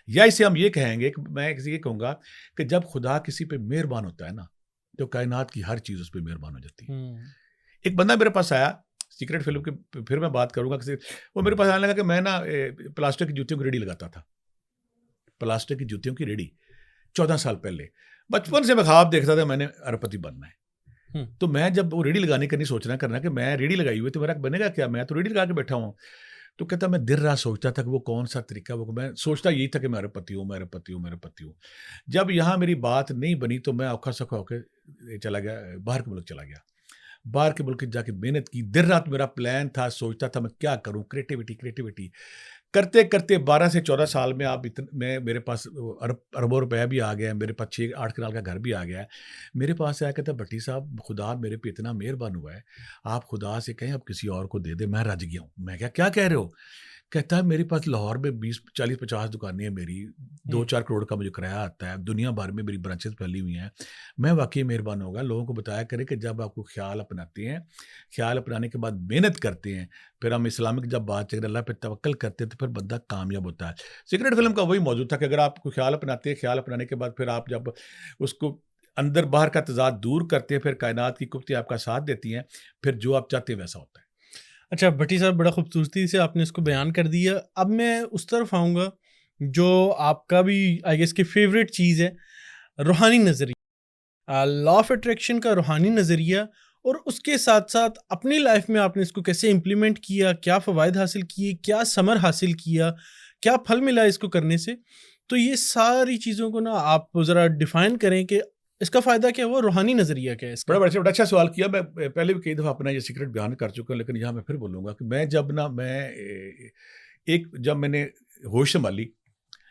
یا اسے ہم یہ کہیں گے کہ میں یہ کہوں گا کہ جب خدا کسی پہ مہربان ہوتا ہے نا, تو کائنات کی ہر چیز اس پہ مہربان ہو جاتی ہے. ایک بندہ میرے پاس آیا سیکرٹ فلم کے، پھر میں بات کروں گا کسی، وہ میرے پاس آنے لگا کہ میں نا پلاسٹک کی جوتیوں کی ریڑھی لگاتا تھا، پلاسٹک کی جوتیوں کی ریڑھی 14 سال پہلے، بچپن سے میں خواب دیکھتا تھا میں نے اربپتی بننا ہے. تو میں جب وہ ریڑھی لگانے کا نہیں سوچنا کرنا کہ میں ریڑھی لگائی ہوئی تو میرا بنے گا کیا، میں تو ریڑھی لگا کے بیٹھا ہوں. تو کہتا میں دیر رات سوچتا تھا کہ وہ کون سا طریقہ، وہ میں سوچتا یہی تھا کہ میں اربپتی ہوں، میں اربپتی ہوں، میں اربپتی ہوں. جب یہاں میری بات نہیں بنی تو میں اوکھا سکھا ہو کے چلا گیا، باہر کے ملک چلا گیا. باہر کے ملک جا کے محنت کی، دیر رات میرا پلان تھا، سوچتا تھا میں کیا کروں، کریٹیوٹی کرتے کرتے 12 سے 14 سال میں میں میرے پاس اربوں روپیہ بھی آ گیا ہے، میرے پاس 6-8 کنال کا گھر بھی آ گیا ہے. میرے پاس آیا کہتا بھٹی صاحب خدا میرے پہ اتنا مہربان ہوا ہے، آپ خدا سے کہیں اب کسی اور کو دے دے، میں رج گیا ہوں. میں کیا کہہ رہے ہو؟ کہتا ہے میرے پاس لاہور میں 20-40-50 دکانیں ہیں میری، 2-4 کروڑ کا مجھے کرایہ آتا ہے، دنیا بھر میں میری برانچز پھیلی ہوئی ہیں. میں واقعی مہربان ہوگا، لوگوں کو بتایا کرے کہ جب آپ کو خیال اپناتے ہیں، خیال اپنانے کے بعد محنت کرتے ہیں، پھر ہم اسلامک جب بات چیک اللہ پہ توکل کرتے ہیں تو پھر بندہ کامیاب ہوتا ہے. سیکرٹ فلم کا وہی موضوع تھا کہ اگر آپ کو خیال اپناتے ہیں، خیال اپنانے کے بعد پھر آپ جب اس کو اندر باہر کا تضاد دور کرتے ہیں، پھر کائنات کی قوتیں آپ کا ساتھ دیتی ہیں، پھر جو آپ چاہتے ہیں ویسا ہوتا ہے.
اچھا بھٹی صاحب، بڑا خوبصورتی سے آپ نے اس کو بیان کر دیا. اب میں اس طرف آؤں گا جو آپ کا بھی آئی گیس کی فیوریٹ چیز ہے، روحانی نظریہ، لا آف اٹریکشن کا روحانی نظریہ، اور اس کے ساتھ ساتھ اپنی لائف میں آپ نے اس کو کیسے امپلیمنٹ کیا، کیا فوائد حاصل کیے، کیا ثمر حاصل کیا، کیا پھل ملا اس کو کرنے سے. تو یہ ساری چیزوں کو نا آپ ذرا ڈیفائن کریں کہ اس کا فائدہ کیا ہوا، روحانی نظریہ کیا ہے اس کا.
بڑا اچھا سوال کیا. میں پہلے بھی کئی دفعہ اپنا یہ سیکرٹ بیان کر چکا ہوں، لیکن یہاں میں پھر بولوں گا کہ میں جب میں نے ہوش سنبھالی،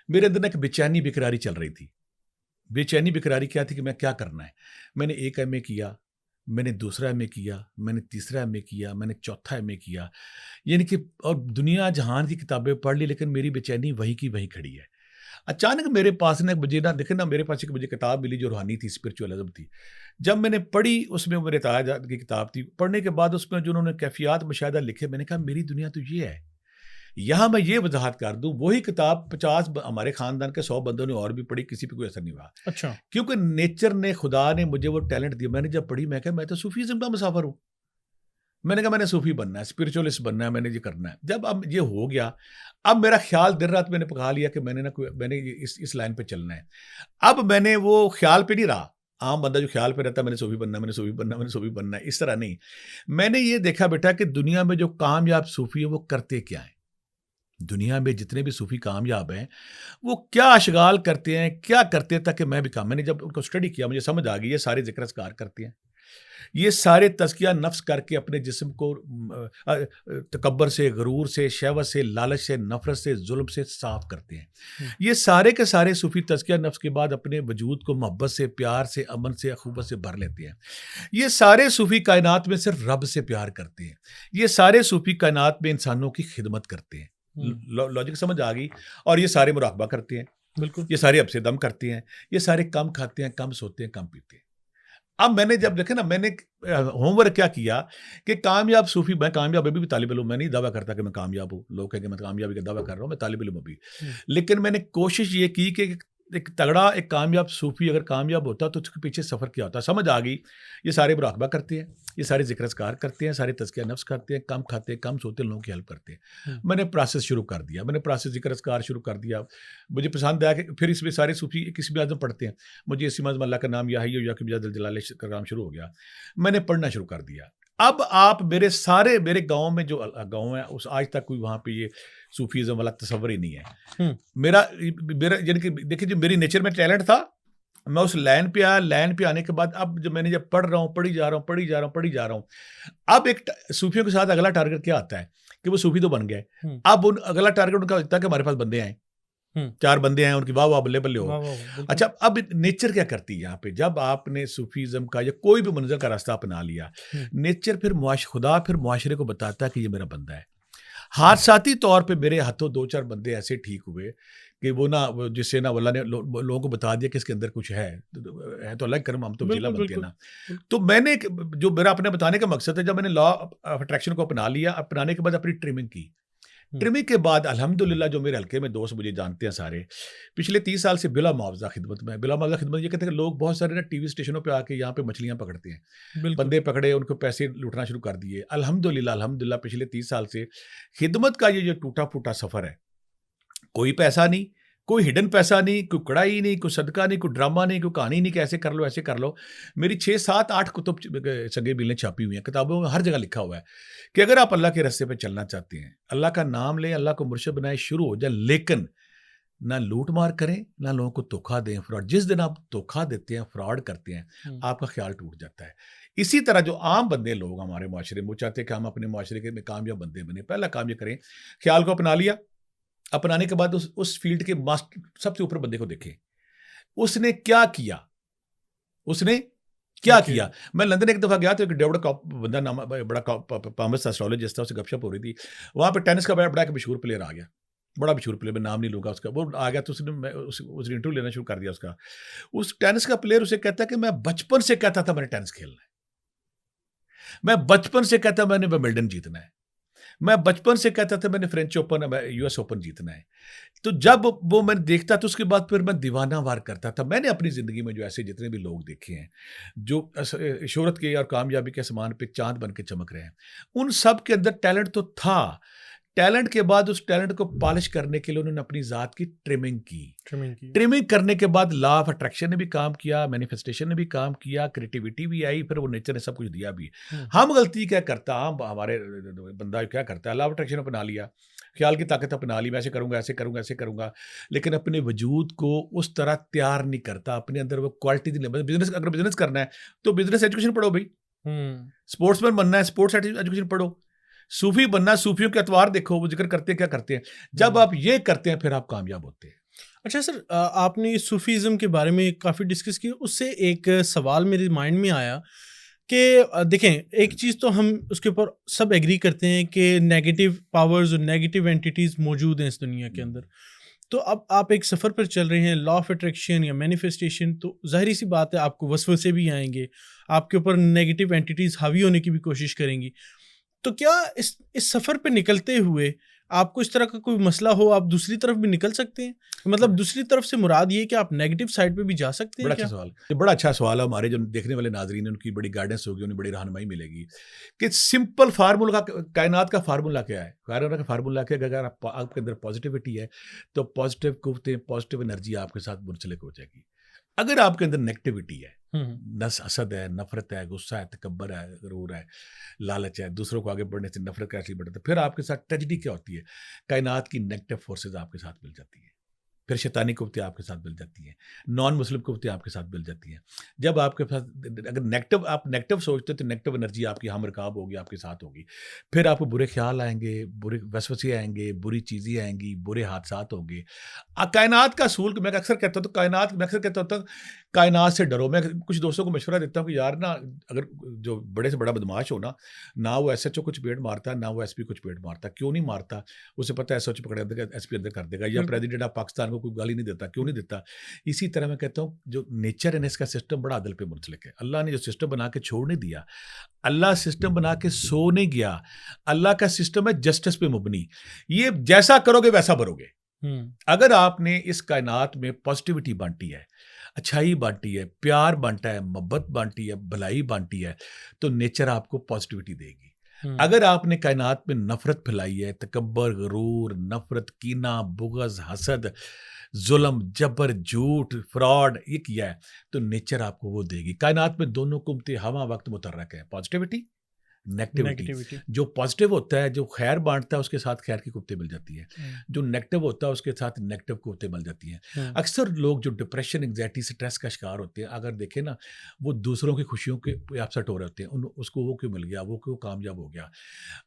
میرے اندر ایک بے چینی بےقراری چل رہی تھی. بے چینی بےقراری کیا تھی کہ میں کیا کرنا ہے. میں نے ایک ایم اے کیا، میں نے دوسرا ایم اے کیا، میں نے تیسرا ایم اے کیا، میں نے چوتھا ایم اے کیا، یعنی کہ اور دنیا جہان کی کتابیں پڑھ لی، لیکن میری بے چینی وہیں کی وہیں کھڑی ہے. اچانک میرے پاس مجھے دیکھیں نا، میرے پاس ایک مجھے کتاب ملی جو روحانی تھی، اسپرچوئلزم تھی. جب میں نے پڑھی، اس میں میرے تاج کی کتاب تھی. پڑھنے کے بعد اس میں جو انہوں نے کیفیات مشاہدہ لکھے، میں نے کہا میری دنیا تو یہ ہے. یہاں میں یہ وضاحت کر دوں، وہی کتاب 50 ہمارے خاندان کے 100 بندوں نے اور بھی پڑھی، کسی پہ کوئی اثر نہیں ہوا.
اچھا.
کیونکہ نیچر نے، خدا نے مجھے وہ ٹیلنٹ دیا. میں نے جب پڑھی، میں کہا میں تو صوفیزم کا مسافر ہوں. میں نے کہا میں نے صوفی بننا ہے، اسپرچولیسٹ بننا ہے، میں نے یہ کرنا ہے. جب اب یہ ہو گیا، اب میرا خیال دیر رات میں نے پکا لیا کہ میں نے اس لائن پہ چلنا ہے. اب میں نے وہ خیال پہ نہیں رہا. عام بندہ جو خیال پہ رہتا ہے میں نے صوفی بننا ہے، میں نے صوفی بننا ہے، میں نے صوفی بننا ہے، اس طرح نہیں. میں نے یہ دیکھا بیٹا کہ دنیا میں جو کامیاب صوفی ہیں وہ کرتے کیا ہیں. دنیا میں جتنے بھی صوفی کامیاب ہیں وہ کیا اشغال کرتے ہیں، کیا کرتے ہیں تاکہ میں بھی کام. میں نے جب ان کو اسٹڈی کیا مجھے سمجھ آ گئی یہ سارے ذکر اذکار کرتے ہیں، یہ سارے تزکیہ نفس کر کے اپنے جسم کو تکبر سے، غرور سے، شہوت سے، لالچ سے، نفرت سے، ظلم سے صاف کرتے ہیں. یہ سارے کے سارے صوفی تزکیہ نفس کے بعد اپنے وجود کو محبت سے، پیار سے، امن سے، اخوت سے بھر لیتے ہیں. یہ سارے صوفی کائنات میں صرف رب سے پیار کرتے ہیں. یہ سارے صوفی کائنات میں انسانوں کی خدمت کرتے ہیں. لاجک سمجھ آ گئی. اور یہ سارے مراقبہ کرتے ہیں.
بالکل.
یہ سارے اب سے دم کرتے ہیں. یہ سارے کم کھاتے ہیں، کم سوتے ہیں، کم پیتے ہیں. اب میں نے جب دیکھا نا، میں نے ہوم ورک کیا کیا کہ کامیاب صوفی، میں کامیاب ابھی بھی طالب علم، میں نہیں دعویٰ کرتا کہ میں کامیاب ہوں. لوگ کہیں کہ میں کامیابی کا دعویٰ کر رہا ہوں، میں طالب علم ابھی. لیکن میں نے کوشش یہ کی کہ ایک تگڑا، ایک کامیاب صوفی اگر کامیاب ہوتا تو اس کے پیچھے سفر کیا ہوتا. سمجھ آ گئی. یہ سارے مراقبہ کرتے ہیں، یہ سارے ذکر اذکار کرتے ہیں، سارے تزکیہ نفس کرتے ہیں، کم کھاتے ہیں، کم سوتے ہیں، لوگوں کی ہیلپ کرتے ہیں. میں نے پروسیس شروع کر دیا، میں نے پروسیس ذکر اذکار شروع کر دیا. مجھے پسند آیا کہ پھر اس میں سارے صوفی اسم اعظم پڑھتے ہیں. مجھے اسم اعظم اللہ کا نام یا حی یا قیوم جلال کا کام شروع ہو گیا. میں نے پڑھنا شروع کر دیا. اب آپ میرے گاؤں میں جو گاؤں ہے اس آج تک کوئی وہاں پہ یہ صوفیزم والا تصور ہی نہیں ہے. میرا یعنی کہ دیکھیے جو میری نیچر میں ٹیلنٹ تھا، میں اس لائن پہ آیا. لائن پہ آنے کے بعد اب جب میں نے پڑھ رہا ہوں، پڑھی جا رہا ہوں. اب ایک صوفیوں کے ساتھ اگلا ٹارگٹ کیا آتا ہے کہ وہ صوفی تو بن گئے. اب اگلا ٹارگٹ ان کا ہوتا ہے کہ ہمارے پاس بندے آئیں، 4 بندے ہیں، ان کی واہ واہ بلے بلے ہو. اچھا اب نیچر کیا کرتی ہے یہاں پہ؟ جب آپ نے صوفیزم کا یا کوئی بھی منزل کا راستہ اپنا لیا، نیچر پھر خدا پھر معاشرے کو بتاتا ہے کہ یہ میرا بندہ ہے. حادثاتی طور پہ میرے ہاتھوں 2-4 بندے ایسے ٹھیک ہوئے کہ وہ نا جس سے نا اللہ نے لوگوں کو بتا دیا کہ اس کے اندر کچھ ہے تو اللہ کرم، ہم تو وجیلہ بنتے ہیں نا. تو میں نے جو میرا اپنے بتانے کا مقصد ہے، جب میں نے لا آف اٹریکشن کو اپنا لیا، اپنانے کے بعد اپنی ٹریمنگ کی. ٹرمنگ کے بعد الحمدللہ جو میرے حلقے میں دوست مجھے جانتے ہیں سارے، پچھلے 30 سال سے بلا معاوضہ خدمت میں، بلا معاوضہ خدمت یہ کہتے ہیں کہ لوگ بہت سارے نا ٹی وی اسٹیشنوں پہ آ کے یہاں پہ مچھلیاں پکڑتے ہیں،
بالکل
بندے پکڑے ان کو پیسے لوٹنا شروع کر دیے. الحمدللہ پچھلے 30 سال سے خدمت کا یہ جو ٹوٹا پھوٹا سفر ہے، کوئی پیسہ نہیں، کوئی ہڈن پیسہ نہیں، کوئی کڑائی نہیں، کوئی صدقہ نہیں، کوئی ڈرامہ نہیں، کوئی کہانی نہیں کہ ایسے کر لو ایسے کر لو. میری 6 7 8 کتب سنگے میلیں چھاپی ہوئی ہیں، کتابوں میں ہر جگہ لکھا ہوا ہے کہ اگر آپ اللہ کے راستے پہ چلنا چاہتے ہیں، اللہ کا نام لیں، اللہ کو مرشد بنائیں، شروع ہو جائیں، لیکن نہ لوٹ مار کریں، نہ لوگوں کو دھوکہ دیں. فراڈ جس دن آپ دھوکہ دیتے ہیں، فراڈ کرتے ہیں، آپ کا خیال ٹوٹ جاتا ہے. اسی طرح جو عام بندے لوگ ہمارے معاشرے میں وہ چاہتے ہیں کہ ہم اپنے معاشرے کے میں کامیاب بندے بنے. پہلا کام یہ کریں، خیال کو اپنا لیا، اپنانے کے بعد اس فیلڈ کے ماسٹر سب سے اوپر بندے کو دیکھیں اس نے کیا کیا، اس نے کیا کیا. میں لندن ایک دفعہ گیا تو ایک ڈیوڈ بندہ نام بڑا پامس ایسٹرولوجسٹ تھا، اس سے گپ شپ ہو رہی تھی. وہاں پہ ٹینس کا بڑا ایک مشہور پلیئر آ گیا، بڑا مشہور پلیئر، میں نام نہیں لوں گا اس کا. وہ آ گیا تو اس نے انٹرویو لینا شروع کر دیا. اس ٹینس کا پلیئر اسے کہتا ہے کہ میں بچپن سے کہتا تھا میں نے ٹینس کھیلنا ہے، میں بچپن سے کہتا میں نے ومبلڈن جیتنا ہے، میں بچپن سے کہتا تھا میں نے French Open U S Open جیتنا ہے. تو جب وہ میں دیکھتا تو اس کے بعد پھر میں دیوانہ وار کرتا تھا. میں نے اپنی زندگی میں جو ایسے جتنے بھی لوگ دیکھے ہیں جو شہرت کے اور کامیابی کے آسمان پہ چاند بن کے چمک رہے ہیں، ان سب کے اندر ٹیلنٹ تو تھا. ٹیلنٹ کے بعد اس ٹیلنٹ کو پالش کرنے کے لیے انہوں نے اپنی ذات کی ٹرمنگ کی. ٹرمنگ کرنے کے بعد لا آف اٹریکشن نے بھی کام کیا، مینیفیسٹیشن نے بھی کام کیا، کریٹیوٹی بھی آئی، پھر وہ نیچر نے سب کچھ دیا بھی. ہم غلطی کیا کرتا، ہمارے بندہ کیا کرتا ہے، لا آف اٹریکشن اپنا لیا، خیال کی طاقت اپنا لی، میں ایسے کروں گا ایسے کروں گا ایسے کروں گا، لیکن اپنے وجود کو اس طرح تیار نہیں کرتا، اپنے اندر وہ کوالٹی نہیں. بزنس اگر بزنس کرنا ہے تو بزنس ایجوکیشن پڑھو بھائی، اسپورٹس مین بننا ہے اسپورٹس ایجوکیشن پڑھو، صوفی بننا صوفیوں کے اتوار دیکھو وہ ذکر کرتے ہیں کیا کرتے ہیں. جب آپ یہ کرتے ہیں پھر آپ کامیاب ہوتے ہیں.
اچھا سر، آپ نے صوفیزم کے بارے میں کافی ڈسکس کی، اس سے ایک سوال میرے مائنڈ میں آیا کہ دیکھیں ایک چیز تو ہم اس کے اوپر سب ایگری کرتے ہیں کہ نیگیٹو پاورز اور نیگیٹو اینٹیز موجود ہیں اس دنیا کے اندر. تو اب آپ ایک سفر پر چل رہے ہیں، لا آف اٹریکشن یا مینیفیسٹیشن، تو ظاہری سی بات ہے آپ کو وسوسے بھی آئیں گے، آپ کے اوپر نیگیٹو اینٹیز حاوی ہونے کی بھی کوشش کریں گی. تو کیا اس سفر پہ نکلتے ہوئے آپ کو اس طرح کا کوئی مسئلہ ہو آپ دوسری طرف بھی نکل سکتے ہیں؟ مطلب دوسری طرف سے مراد یہ کہ آپ نیگیٹو سائڈ پہ بھی جا سکتے ہیں.
بڑا اچھا سوال، یہ بڑا اچھا سوال ہے. ہمارے جو دیکھنے والے ناظرین ان کی بڑی گائیڈنس ہوگی، انہیں بڑی رہنمائی ملے گی کہ سمپل فارمولا کائنات کا فارمولا کیا ہے. کائنات کا فارمولا کیا ہے کہ اگر آپ کے اندر پازیٹیوٹی ہے تو پازیٹیو قوتیں، پازیٹیو انرجی آپ کے ساتھ منسلک ہو جائے گی. اگر آپ کے اندر نیگیٹیوٹی ہے، حسد ہے، نفرت ہے، غصہ ہے، تکبر ہے، غرور ہے، لالچ ہے، دوسروں کو آگے بڑھنے سے نفرت کا ایسے بڑھتا ہے، پھر آپ کے ساتھ ٹریجڈی کیا ہوتی ہے؟ کائنات کی نیگیٹو فورسز آپ کے ساتھ مل جاتی ہیں، پھر شیطانی قوتیں آپ کے ساتھ مل جاتی ہیں، نان مسلم قوتیں آپ کے ساتھ مل جاتی ہیں. جب آپ کے ساتھ اگر آپ نیگیٹو سوچتے تو نیگیٹو انرجی آپ کی ہم رکاب ہوگی، آپ کے ساتھ ہوگی. پھر آپ کو برے خیال آئیں گے، برے وسوسے آئیں گے، بری چیزیں آئیں گی، برے حادثات ہوں گے. کائنات کا اصول میں اکثر کہتا ہوں کائنات سے ڈرو. میں کچھ دوستوں کو مشورہ دیتا ہوں کہ یار نا، اگر جو بڑے سے بڑا بدماش ہو نا، نہ وہ ایس ایچ او کچھ پیٹ مارتا ہے، نہ وہ ایس پی کچھ پیٹ مارتا. کیوں نہیں مارتا؟ اسے پتہ ہے ایس ایچ او پکڑ دے گا، ایس پی اندر کر دے گا، یا پریزیڈنٹ آف پاکستان کو کوئی گالی نہیں دیتا. کیوں نہیں دیتا؟ اسی طرح میں کہتا ہوں جو نیچر ہے اس کا سسٹم بڑا عدل پہ منسلک ہے. اللہ نے جو سسٹم بنا کے چھوڑ نہیں دیا، اللہ سسٹم بنا کے سو نہیں گیا. اللہ کا سسٹم ہے جسٹس پہ مبنی. یہ جیسا کرو گے ویسا بھرو گے. اگر آپ نے اس کائنات میں پازیٹیوٹی بانٹی ہے، اچھائی بانٹی ہے، پیار بانٹا ہے، محبت بانٹی ہے، بھلائی بانٹی ہے، تو نیچر آپ کو پازیٹیوٹی دے گی. اگر آپ نے کائنات میں نفرت پھیلائی ہے، تکبر، غرور، نفرت، کینہ، بغض، حسد، ظلم، جبر، جھوٹ، فراڈ یہ کیا ہے، تو نیچر آپ کو وہ دے گی. کائنات میں دونوں قوتیں ہمہ وقت متحرک ہے، پازیٹیوٹی، نیگیٹیوٹی. جو پازیٹیو ہوتا ہے، جو خیر بانٹتا ہے، اس کے ساتھ خیر کی قوتیں مل جاتی ہیں. جو نیگیٹو ہوتا ہے اس کے ساتھ نیگیٹو قوتیں مل جاتی ہیں. اکثر لوگ جو ڈپریشن، انگزائٹی، سٹریس کا شکار ہوتے ہیں، اگر دیکھیں نا، وہ دوسروں کی خوشیوں کے اپسٹ ہو رہے ہوتے ہیں. اس کو وہ کیوں مل گیا، وہ کیوں کامیاب ہو گیا.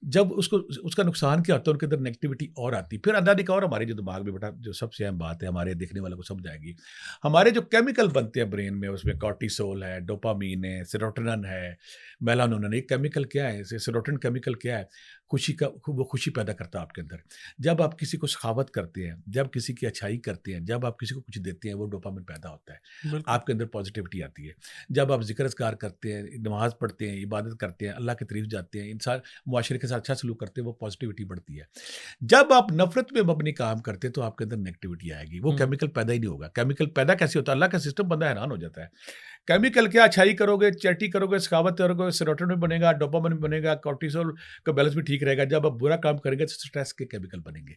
جب اس کا نقصان کیا ہوتا ہے، ان کے اندر نیگیٹیوٹی اور آتی. پھر اندر ایک اور ہمارے جو دماغ میں بیٹا جو سب سے اہم بات ہے، ہمارے دیکھنے والے کو سمجھ آئے گی، ہمارے جو کیمیکل بنتے ہیں برین میں، اس میں کارٹیسول ہے، ڈوپامین ہے، سیروٹونن ہے، میلانونن. ایک کیمیکل کیا ہے، سیروٹونن کیمیکل کیا ہے، وہ خوشی پیدا کرتا ہے آپ کے اندر. جب آپ کسی کو سخاوت کرتے ہیں, جب کسی کی اچھائی کرتے ہیں, جب آپ کسی کو کچھ دیتے ہیں, وہ ڈوپامن پیدا ہوتا ہے,
بالکل
آپ کے اندر پازیٹیوٹی آتی ہے. جب آپ ذکر اذکار کرتے ہیں, نماز پڑھتے ہیں, عبادت کرتے ہیں, اللہ کی طرف جاتے ہیں, انسان معاشرے کے ساتھ اچھا سلوک کرتے ہیں, وہ پازیٹیوٹی بڑھتی ہے. جب آپ نفرت میں مبنی کام کرتے ہیں تو آپ کے اندر نیگیٹیوٹی آئے گی, وہ کیمیکل پیدا ہی نہیں ہوگا. کیمیکل پیدا کیسے ہوتا ہے؟ اللہ کا سسٹم بندہ حیران ہو جاتا ہے. کیمیکل کیا, اچھائی کرو گے, چیٹی کرو گے, سخاوت کرو گے, سیروٹونن بھی بنے گا, ڈوپامن بھی بنے گا, کورٹیسول کا بیلنس بھی ٹھیک رہے گا. جب آپ برا کام کریں گے تو سٹریس کے کیمیکل بنیں گے.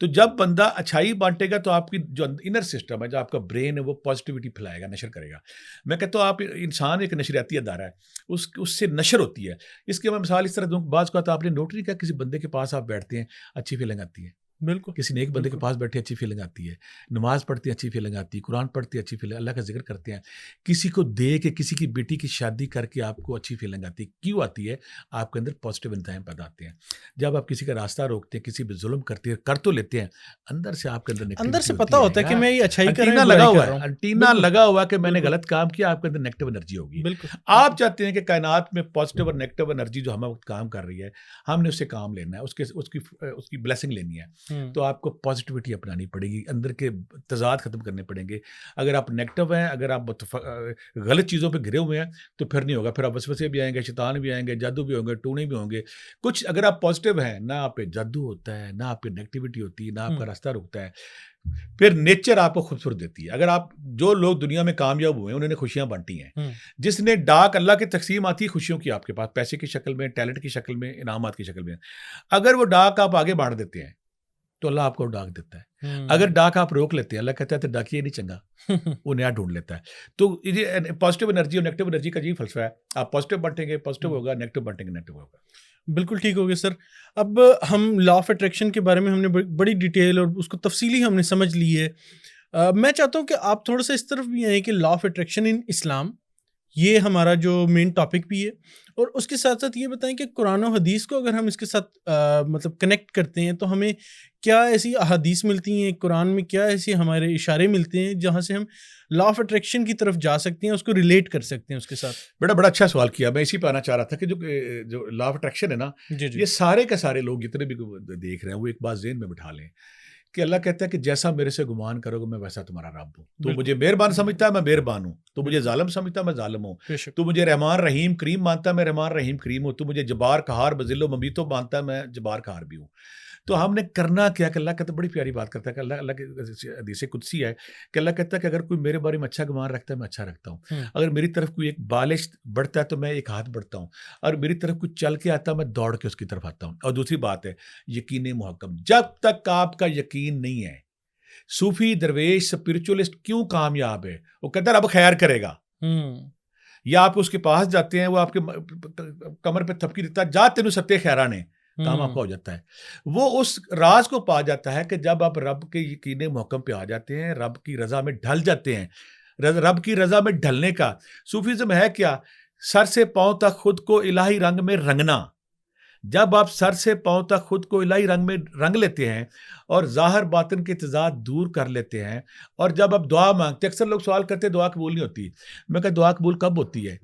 تو جب بندہ اچھائی بانٹے گا تو آپ کی جو انر سسٹم ہے, جو آپ کا برین ہے, وہ پازیٹیوٹی پھیلائے گا, نشر کرے گا. میں کہتا ہوں آپ انسان ایک نشریاتی ادارہ ہے, اس سے نشر ہوتی ہے. اس کی میں مثال اس طرح دوں, بعض کا تو آپ نے نوٹ نہیں کیا, کسی بندے کے پاس آپ بیٹھتے ہیں, اچھی فیلنگ آتی ہے.
بالکل
کسی نیک بندے کے پاس بیٹھے اچھی فیلنگ آتی ہے, نماز پڑھتے ہیں اچھی فیلنگ آتی ہے, قرآن پڑھتے ہیں اچھی فیلنگ, اللہ کا ذکر کرتے ہیں, کسی کو دے کے, کسی کی بیٹی کی شادی کر کے آپ کو اچھی فیلنگ آتی ہے. کیوں آتی ہے؟ آپ کے اندر پازیٹیو انتہائی پیدا آتے ہیں. جب آپ کسی کا راستہ روکتے ہیں, کسی پہ ظلم کرتے ہیں, کر تو لیتے ہیں, اندر سے آپ کے اندر
اندر سے
نیگیٹیوٹی
پتہ ہوتا ہے کہ میں یہ اچھائی کر رہا
انٹینا
ہوں,
لگا
برائی
ہوا
کر
ہے,
رہا ہوں.
انٹینا
بالکل
لگا ہوا کہ میں نے
بالکل
غلط کام کیا, آپ کے اندر نیگیٹو انرجی ہوگی.
بالکل
آپ چاہتے ہیں کہ کائنات میں پازیٹیو اور نیگیٹو انرجی جو ہمیں کام کر رہی ہے, ہم نے اس سے کام لینا ہے, اس کی بلیسنگ لینی ہے. تو آپ کو پازیٹیوٹی اپنانی پڑے گی, اندر کے تضاد ختم کرنے پڑیں گے. اگر آپ نیگیٹو ہیں, اگر آپ غلط چیزوں پہ گرے ہوئے ہیں, تو پھر نہیں ہوگا. پھر آپ وسوسے بھی آئیں گے, شیطان بھی آئیں گے, جادو بھی ہوں گے, ٹونے بھی ہوں گے. کچھ اگر آپ پازیٹیو ہیں, نہ آپ پہ جادو ہوتا ہے, نہ آپ پہ نیگیٹیوٹی ہوتی ہے, نہ آپ کا راستہ رکتا ہے. پھر نیچر آپ کو خوبصورت دیتی ہے. اگر آپ, جو لوگ دنیا میں کامیاب ہوئے ہیں, انہوں نے خوشیاں بانٹی ہیں. جس نے ڈاک, اللہ کی تقسیم آتی ہے خوشیوں کی آپ کے پاس, پیسے کی شکل میں, ٹیلنٹ کی شکل میں, انعامات کی شکل میں. اگر وہ ڈاک آپ آگے بانٹ دیتے ہیں تو اللہ آپ کو ڈاک دیتا ہے. اگر ڈاک آپ روک لیتے ہیں, اللہ کہتا ہے تو ڈاکیے نہیں چنگا, وہ نیا ڈھونڈ لیتا ہے. تو یہ پازیٹیو انرجی اور نیگیٹو انرجی کا یہ فلسفہ ہے. آپ پازیٹیو بانٹیں گے, پازیٹیو ہوگا, نیگیٹو بانٹیں گے, نیگیٹو ہوگا.
بالکل ٹھیک ہو گیا سر. اب ہم لا آف اٹریکشن کے بارے میں ہم نے بڑی ڈیٹیل اور اس کو تفصیلی ہم نے سمجھ لی ہے. میں چاہتا ہوں کہ آپ تھوڑا سا اس طرف بھی آئیں کہ لا آف اٹریکشن ان اسلام, یہ ہمارا جو مین ٹاپک بھی ہے, اور اس کے ساتھ ساتھ یہ بتائیں کہ قرآن و حدیث کو اگر ہم اس کے ساتھ مطلب کنیکٹ کرتے ہیں تو ہمیں کیا ایسی احادیث ملتی ہیں, قرآن میں کیا ایسے ہمارے اشارے ملتے ہیں جہاں سے ہم لا آف اٹریکشن کی طرف جا سکتے ہیں, اس کو ریلیٹ کر سکتے ہیں اس کے ساتھ.
بڑا اچھا سوال کیا. میں اسی پہ آنا چاہ رہا تھا کہ جو لا آف اٹریکشن ہے نا, یہ سارے کے سارے لوگ جتنے بھی دیکھ رہے ہیں, وہ ایک بات ذہن میں بٹھا لیں کہ اللہ کہتا ہے کہ جیسا میرے سے گمان کرو گے میں ویسا تمہارا رب ہوں. تو مجھے مہربان سمجھتا ہے, میں مہربان ہوں. تو مجھے ظالم سمجھتا ہے, میں ظالم ہوں. تو مجھے رحمان رحیم کریم مانتا ہے, میں رحمان رحیم کریم ہوں. تو مجھے جبار قہار بذل و ممیتو مانتا ہے, میں جبار قہار بھی ہوں. تو ہم نے کرنا کیا کہ اللہ کہتا ہے, بڑی پیاری بات کرتا ہے کہ اللہ کی حدیث قدسی ہے کہ اللہ کہتا ہے کہ اگر کوئی میرے بارے میں اچھا گمان رکھتا ہے, میں اچھا رکھتا ہوں. اگر میری طرف کوئی ایک بالش بڑھتا ہے تو میں ایک ہاتھ بڑھتا ہوں, اور میری طرف کوئی چل کے آتا ہے میں دوڑ کے اس کی طرف آتا ہوں. اور دوسری بات ہے یقین محکم. جب تک آپ کا یقین نہیں ہے, صوفی درویش اسپرچولسٹ کیوں کامیاب ہے؟ وہ کہتا ہے اب خیر کرے گا, یا آپ اس کے پاس جاتے ہیں, وہ آپ کے کمر پہ تھپکی دیتا ہے, جا تینوں ستے خیرانے, کام آپ کا ہو جاتا ہے. وہ اس راز کو پا جاتا ہے کہ جب آپ رب کے یقین محکم پہ آ جاتے ہیں, رب کی رضا میں ڈھل جاتے ہیں. رب کی رضا میں ڈھلنے کا صوفیزم ہے کیا؟ سر سے پاؤں تک خود کو الہی رنگ میں رنگنا. جب آپ سر سے پاؤں تک خود کو الہی رنگ میں رنگ لیتے ہیں اور ظاہر باطن کے تضاد دور کر لیتے ہیں, اور جب آپ دعا مانگتے ہیں, اکثر لوگ سوال کرتے ہیں دعا قبول نہیں ہوتی. میں کہا دعا قبول کب ہوتی ہے؟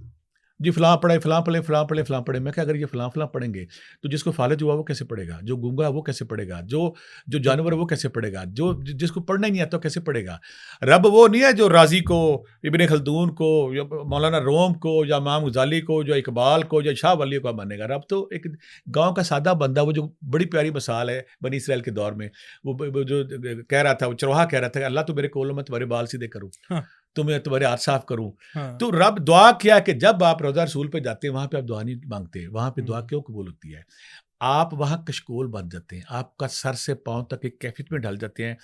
جی فلاں پڑھے, فلاں پڑھے, فلاں پڑھے, فلاں پڑھے. میں کہا اگر یہ فلاں فلاں پڑھیں گے تو جس کو فالج ہوا وہ کیسے پڑھے گا؟ جو گونگا وہ کیسے پڑھے گا؟ جو جانور وہ کیسے پڑھے گا؟ جس کو پڑھنا ہی نہیں آتا کیسے پڑھے گا؟ رب وہ نہیں ہے جو رازی کو, ابن خلدون کو, یا مولانا روم کو, یا امام غزالی کو, جو اقبال کو, یا شاہ ولی کو مانے گا. رب تو ایک گاؤں کا سادہ بندہ, وہ جو بڑی پیاری مثال ہے بنی اسرائیل کے دور میں, وہ جو کہہ رہا تھا, وہ چرواہا کہہ رہا تھا کہ اللہ تو میرے کولوں میں تمہارے بال سیدھے کروں, تمہیں تمہارے ہاتھ صاف کروں. تو رب دعا کیا کہ جب آپ روضہ رسول پہ جاتے ہیں وہاں پہ آپ دعا نہیں مانگتے, وہاں پہ دعا کیوں قبول ہوتی ہے؟ آپ وہاں کشکول بن جاتے ہیں, آپ کا سر سے پاؤں تک ایک کیفیت میں ڈھل جاتے ہیں,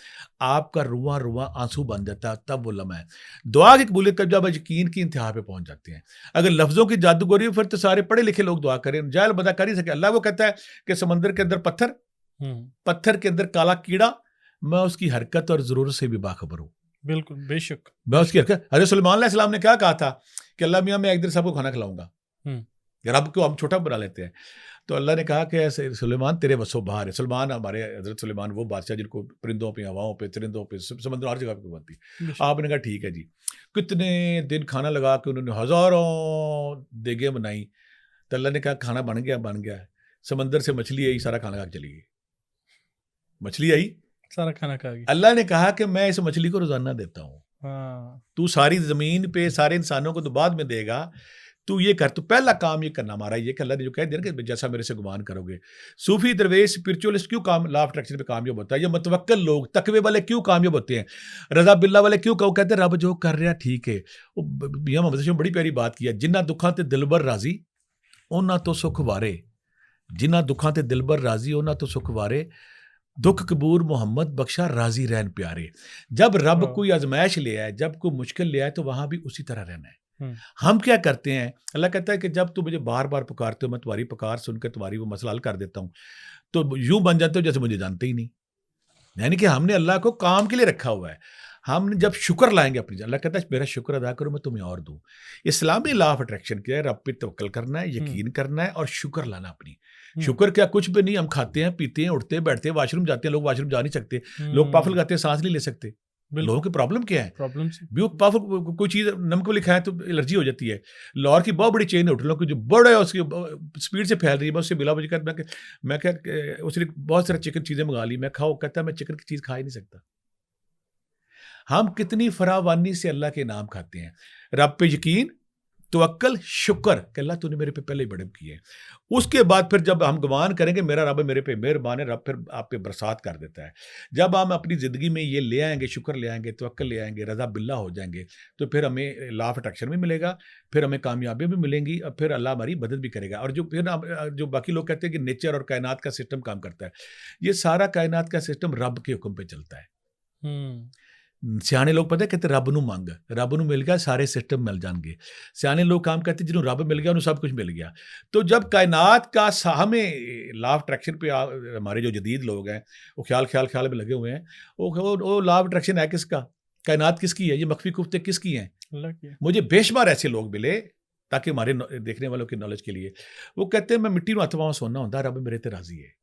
آپ کا رواں آنسو بن جاتا ہے, تب وہ لمحہ ہے. دعا کی قبولیت کب؟ جب یقین کی انتہا پہ پہنچ جاتے ہیں. اگر لفظوں کی جادوگری ہے پھر تو سارے پڑھے لکھے لوگ دعا کریں, جاہل بندہ کر ہی سکے. اللہ وہ کہتا ہے کہ سمندر کے اندر پتھر کے اندر کالا کیڑا, میں اس کی حرکت اور ضرورت سے بھی باخبر ہوں.
بالکل بے شک.
میں اس کی حرکت, حضرت سلیمان علیہ السلام نے کیا کہا تھا کہ اللہ میاں میں ایک دن سب کو کھانا کھلاؤں گا. رب کو ہم چھوٹا بنا لیتے ہیں. تو اللہ نے کہا کہ سلیمان تیرے وسو باہر ہے. سلیمان ہمارے حضرت سلیمان وہ بادشاہ جن کو پرندوں پہ, ہواؤں پہ, چرندوں پہ, سمندر ہر جگہ پہ بنتی. آپ نے کہا ٹھیک ہے جی. کتنے دن کھانا لگا کے انہوں نے ہزاروں دیگیں بنائی. تو اللہ نے کہا کھانا بن گیا. سمندر سے مچھلی آئی, سارا کھانا کھا کے چلی گئی. مچھلی آئی,
سارا کھانا کھا گئی.
اللہ نے کہا کہ میں اس مچھلی کو روزانہ دیتا ہوں,
ہاں
تو ساری زمین پہ سارے انسانوں کو تو بعد میں دے گا, تو یہ کر. تو پہلا کام یہ کرنا ہمارا یہ کہ اللہ نے جو کہہ دیا کہ جیسا میرے سے گمان کرو گے. صوفی درویش اسپرچولسٹ کیوں لا آف اٹریکشن پہ کامیاب ہوتا ہے؟ یہ متوکل لوگ تقوی والے کیوں کامیاب ہوتے ہیں؟ رضا باللہ والے کیوں کہتے ہیں رب جو کر رہا ٹھیک ہے. میاں محمد نے بڑی پیاری بات کی ہے, جنہ دکھاں تے دلبر راضی انہاں تو سکھ وارے, جنہ دکھاں تے دلبر راضی انہاں تو سکھ وارے, دکھ کبور محمد بخشا راضی رہن پیارے. جب رب کوئی آزمائش لے آئے, جب کوئی مشکل لے آئے, تو وہاں بھی اسی طرح رہنا ہے. ہم کیا کرتے ہیں, اللہ کہتا ہے کہ جب تو مجھے بار بار پکارتے ہو, میں تمہاری پکار سن کے تمہاری وہ مسئلہ حل کر دیتا ہوں, تو یوں بن جاتے ہو جیسے مجھے جانتے ہی نہیں. یعنی کہ ہم نے اللہ کو کام کے لیے رکھا ہوا ہے. ہم نے جب شکر لائیں گے اپنی, اللہ کہتا ہے میرا شکر ادا کرو میں تمہیں اور دوں. اسلامی لا آف اٹریکشن کیا ہے؟ رب پہ توکل کرنا ہے, یقین کرنا ہے اور شکر لانا اپنی. شکر کیا کچھ بھی نہیں, ہم کھاتے ہیں, پیتے ہیں, اٹھتے ہیں, بیٹھتے ہیں, واش روم جاتے ہیں. لوگ واش روم جا نہیں سکتے, لوگ پافل کھاتے ہیں, سانس نہیں لے سکتے. لوگوں کی پرابلم کیا ہے؟ کوئی چیز نمک میں لکھا ہے تو الرجی ہو جاتی ہے. لاہور کی بہت بڑی چین ہے ہوٹلوں کی جو بڑے اس کی اسپیڈ سے پھیل رہی ہے. میں اس سے ملا, مجھے میں کہ اس نے بہت سارے چکن چیزیں منگا لی, میں کھاؤ, کہتا ہے میں چکن کی چیز کھا ہی نہیں سکتا. ہم کتنی فراوانی سے اللہ کے نام کھاتے ہیں. رب پہ یقین, توکل, شکر کہ اللہ تو نے میرے پہ پہلے ہی بڑے کیے. اس کے بعد پھر جب ہم گمان کریں گے میرا رب میرے پہ مہربان ہے, رب پھر آپ پہ برسات کر دیتا ہے. جب ہم اپنی زندگی میں یہ لے آئیں گے, شکر لے آئیں گے, توکل لے آئیں گے, رضا باللہ ہو جائیں گے, تو پھر ہمیں لا آف اٹریکشن بھی ملے گا, پھر ہمیں کامیابی بھی ملیں گی, اور پھر اللہ ہماری مدد بھی کرے گا. اور جو پھر جو باقی لوگ کہتے ہیں کہ نیچر اور کائنات کا سسٹم کام کرتا ہے, یہ سارا کائنات کا سسٹم رب کے حکم پہ چلتا ہے. سیانے لوگ پتہ کہتے رب نو مانگ, رب نو مل گیا سارے سسٹم مل جان گے. سیانے لوگ کام کہتے جنہوں رب مل گیا انہوں سب کچھ مل گیا. تو جب کائنات کا ہمیں لا آف اٹریکشن پہ ہمارے جو جدید لوگ ہیں وہ خیال میں لگے ہوئے ہیں, وہ لا آف اٹریکشن ہے کس کا؟ کائنات کس کی ہے؟ یہ مخفی کفتے کس کی ہیں؟ مجھے بے شمار ایسے لوگ ملے تاکہ ہمارے دیکھنے والوں کی نالج کے لیے. وہ کہتے ہیں میں مٹی میں ہاتھ سونا ہوتا, رب میرے تے راضی ہے.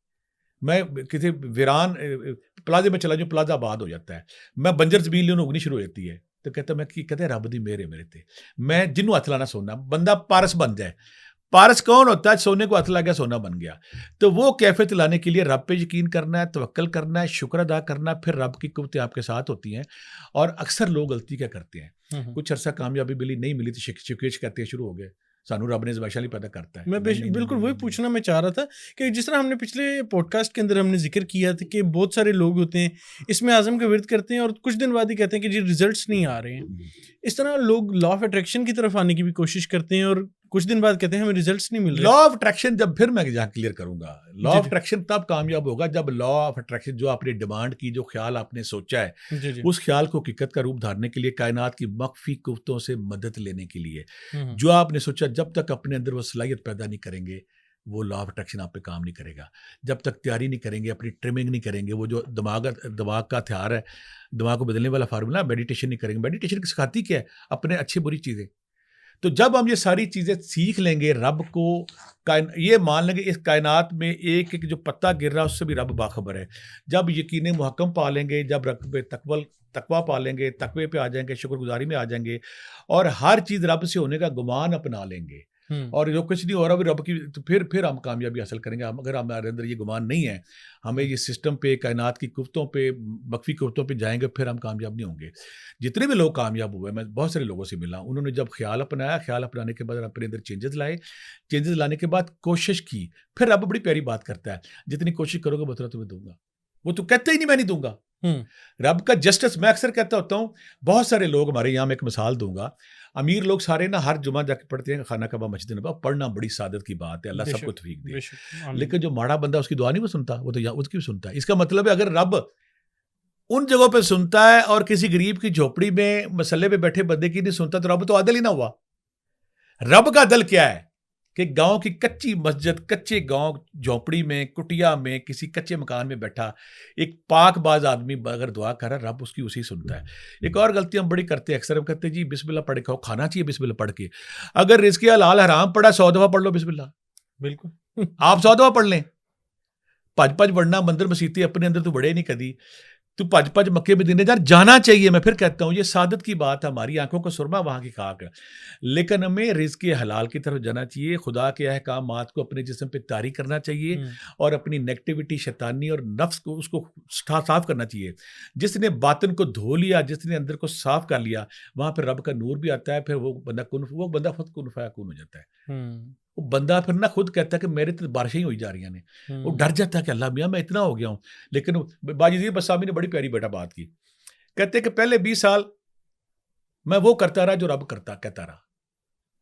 میں کسی ویران پلازے میں چلا جاؤں, پلازا آباد ہو جاتا ہے. میں بنجر زمین لوں اگنی شروع ہو جاتی ہے, تو کہتا ہے میں کہتے ہیں رب دی میرے تے. میں جنوں ہاتھ لانا سونا, بندہ پارس بن جائے. پارس کون ہوتا ہے؟ سونے کو ہاتھ لگ گیا سونا بن گیا. تو وہ کیفیت لانے کے لیے رب پہ یقین کرنا ہے, توکل کرنا ہے, شکر ادا کرنا ہے, پھر رب کی قوتیں آپ کے ساتھ ہوتی ہیں. اور اکثر لوگ غلطی کیا کرتے ہیں, کچھ عرصہ کامیابی ملی, نہیں ملی تو شکویش کہتے ہیں شروع ہو گئے, سانو رب نے ویشالی پیدا کرتا ہے.
میں بالکل وہی پوچھنا میں چاہ رہا تھا کہ جس طرح ہم نے پچھلے پوڈ کاسٹ کے اندر ہم نے ذکر کیا تھا کہ بہت سارے لوگ ہوتے ہیں اس میں اعظم کا ورد کرتے ہیں اور کچھ دن بعد ہی کہتے ہیں کہ جی ریزلٹس نہیں آ رہے ہیں. اس طرح لوگ لا آف اٹریکشن کی طرف آنے کی بھی کوشش کرتے ہیں اور کچھ دن بعد کہتے ہیں ہمیں ریزلٹس نہیں مل رہے.
لا آف اٹریکشن جب پھر میں جہاں کلیئر کروں گا, لا آف اٹریکشن تب کامیاب ہوگا جب لا آف اٹریکشن جو آپ نے ڈیمانڈ کی, جو خیال آپ نے سوچا ہے, اس خیال کو حقیقت کا روپ دھارنے کے لیے, کائنات کی مخفی قوتوں سے مدد لینے کے لیے, جو آپ نے سوچا جب تک اپنے اندر وہ صلاحیت پیدا نہیں کریں گے وہ لا آف اٹریکشن آپ پہ کام نہیں کرے گا. جب تک تیاری نہیں کریں گے, اپنی ٹرمنگ نہیں کریں گے, وہ جو دماغ کا ہتھیار ہے, دماغ کو بدلنے والا فارمولا, میڈیٹیشن نہیں کریں گے. میڈیٹیشن سکھاتی کیا ہے؟ اپنے اچھی بری چیزیں. تو جب ہم یہ ساری چیزیں سیکھ لیں گے, رب کو یہ مان لیں گے اس کائنات میں ایک ایک جو پتا گر رہا ہے اس سے بھی رب باخبر ہے. جب یقین محکم پا لیں گے, جب رب پہ تقویٰ پا لیں گے, تقوی پہ آ جائیں گے, شکر گزاری میں آ جائیں گے, اور ہر چیز رب سے ہونے کا گمان اپنا لیں گے, اور جو کچھ نہیں ہو رہا بھی رب کی, تو پھر ہم کامیابی حاصل کریں گے. اگر ہمارے اندر یہ گمان نہیں ہے, ہمیں یہ سسٹم پہ, کائنات کی قوتوں پہ, مخفی قوتوں پہ جائیں گے, پھر ہم کامیاب نہیں ہوں گے. جتنے بھی لوگ کامیاب ہوئے, میں بہت سارے لوگوں سے ملا, انہوں نے جب خیال اپنایا, خیال اپنانے کے بعد اپنے اندر چینجز لائے, چینجز لانے کے بعد کوشش کی, پھر رب بڑی پیاری بات کرتا ہے, جتنی کوشش کرو گے اتنا تمہیں دوں گا. وہ تو کہتے ہی نہیں میں نہیں دوں گا. رب کا جسٹس, میں اکثر کہتا ہوتا ہوں, بہت سارے لوگ ہمارے یہاں, میں ایک مثال دوں گا, امیر لوگ سارے نا ہر جمعہ جا کے پڑھتے ہیں خانہ کعبہ مسجد نبوی, پڑھنا بڑی سعادت کی بات ہے, اللہ سب کو توفیق دے. لیکن جو ماڑا بندہ اس کی دعا نہیں وہ سنتا, وہ تو یہاں اس کی بھی سنتا ہے. اس کا مطلب ہے اگر رب ان جگہوں پہ سنتا ہے اور کسی غریب کی جھوپڑی میں مسلے پہ بیٹھے بندے کی نہیں سنتا, تو رب تو عادل ہی نہ ہوا. رب کا عدل کیا ہے کہ گاؤں کی کچی مسجد, کچے گاؤں, جھوپڑی میں, کٹیا میں, کسی کچے مکان میں بیٹھا ایک پاک باز آدمی اگر دعا کر رہا, رب اس کی اسی سنتا ہے. ایک اور غلطی ہم بڑی کرتے ہیں, اکثر ہم کہتے ہیں جی بسم اللہ پڑھ کے کھاؤ, کھانا چاہیے بسم اللہ پڑھ کے. اگر رزق حلال حرام پڑا 100 دفعہ پڑھ لو بسم اللہ,
بالکل
آپ 100 دفعہ پڑھ لیں. پج پڑھنا مندر مسیطے اپنے اندر تو بڑے نہیں کدی. تو پج پج مکے مدینے جانا چاہیے. میں پھر کہتا ہوں یہ سعادت کی بات ہے, ہماری آنکھوں کو سرما وہاں کی خاک ہے, لیکن ہمیں رزق حلال کی طرف جانا چاہیے, خدا کے احکامات کو اپنے جسم پہ طاری کرنا چاہیے, اور اپنی نیگیٹیوٹی, شیطانی اور نفس کو اس کو صاف کرنا چاہیے. جس نے باطن کو دھو لیا, جس نے اندر کو صاف کر لیا, وہاں پہ رب کا نور بھی آتا ہے. پھر وہ بندہ خود کن فیکون ہو جاتا ہے. وہ بندہ پھر نہ خود کہتا ہے کہ میرے تو بارشیں ہی ہوئی جا رہی ہیں, وہ ڈر جاتا ہے کہ اللہ میاں میں اتنا ہو گیا ہوں. لیکن باجی بسامی نے بڑی پیاری بیٹا بات کی, کہتے کہ پہلے 20 سال میں وہ کرتا رہا جو رب کہتا رہا,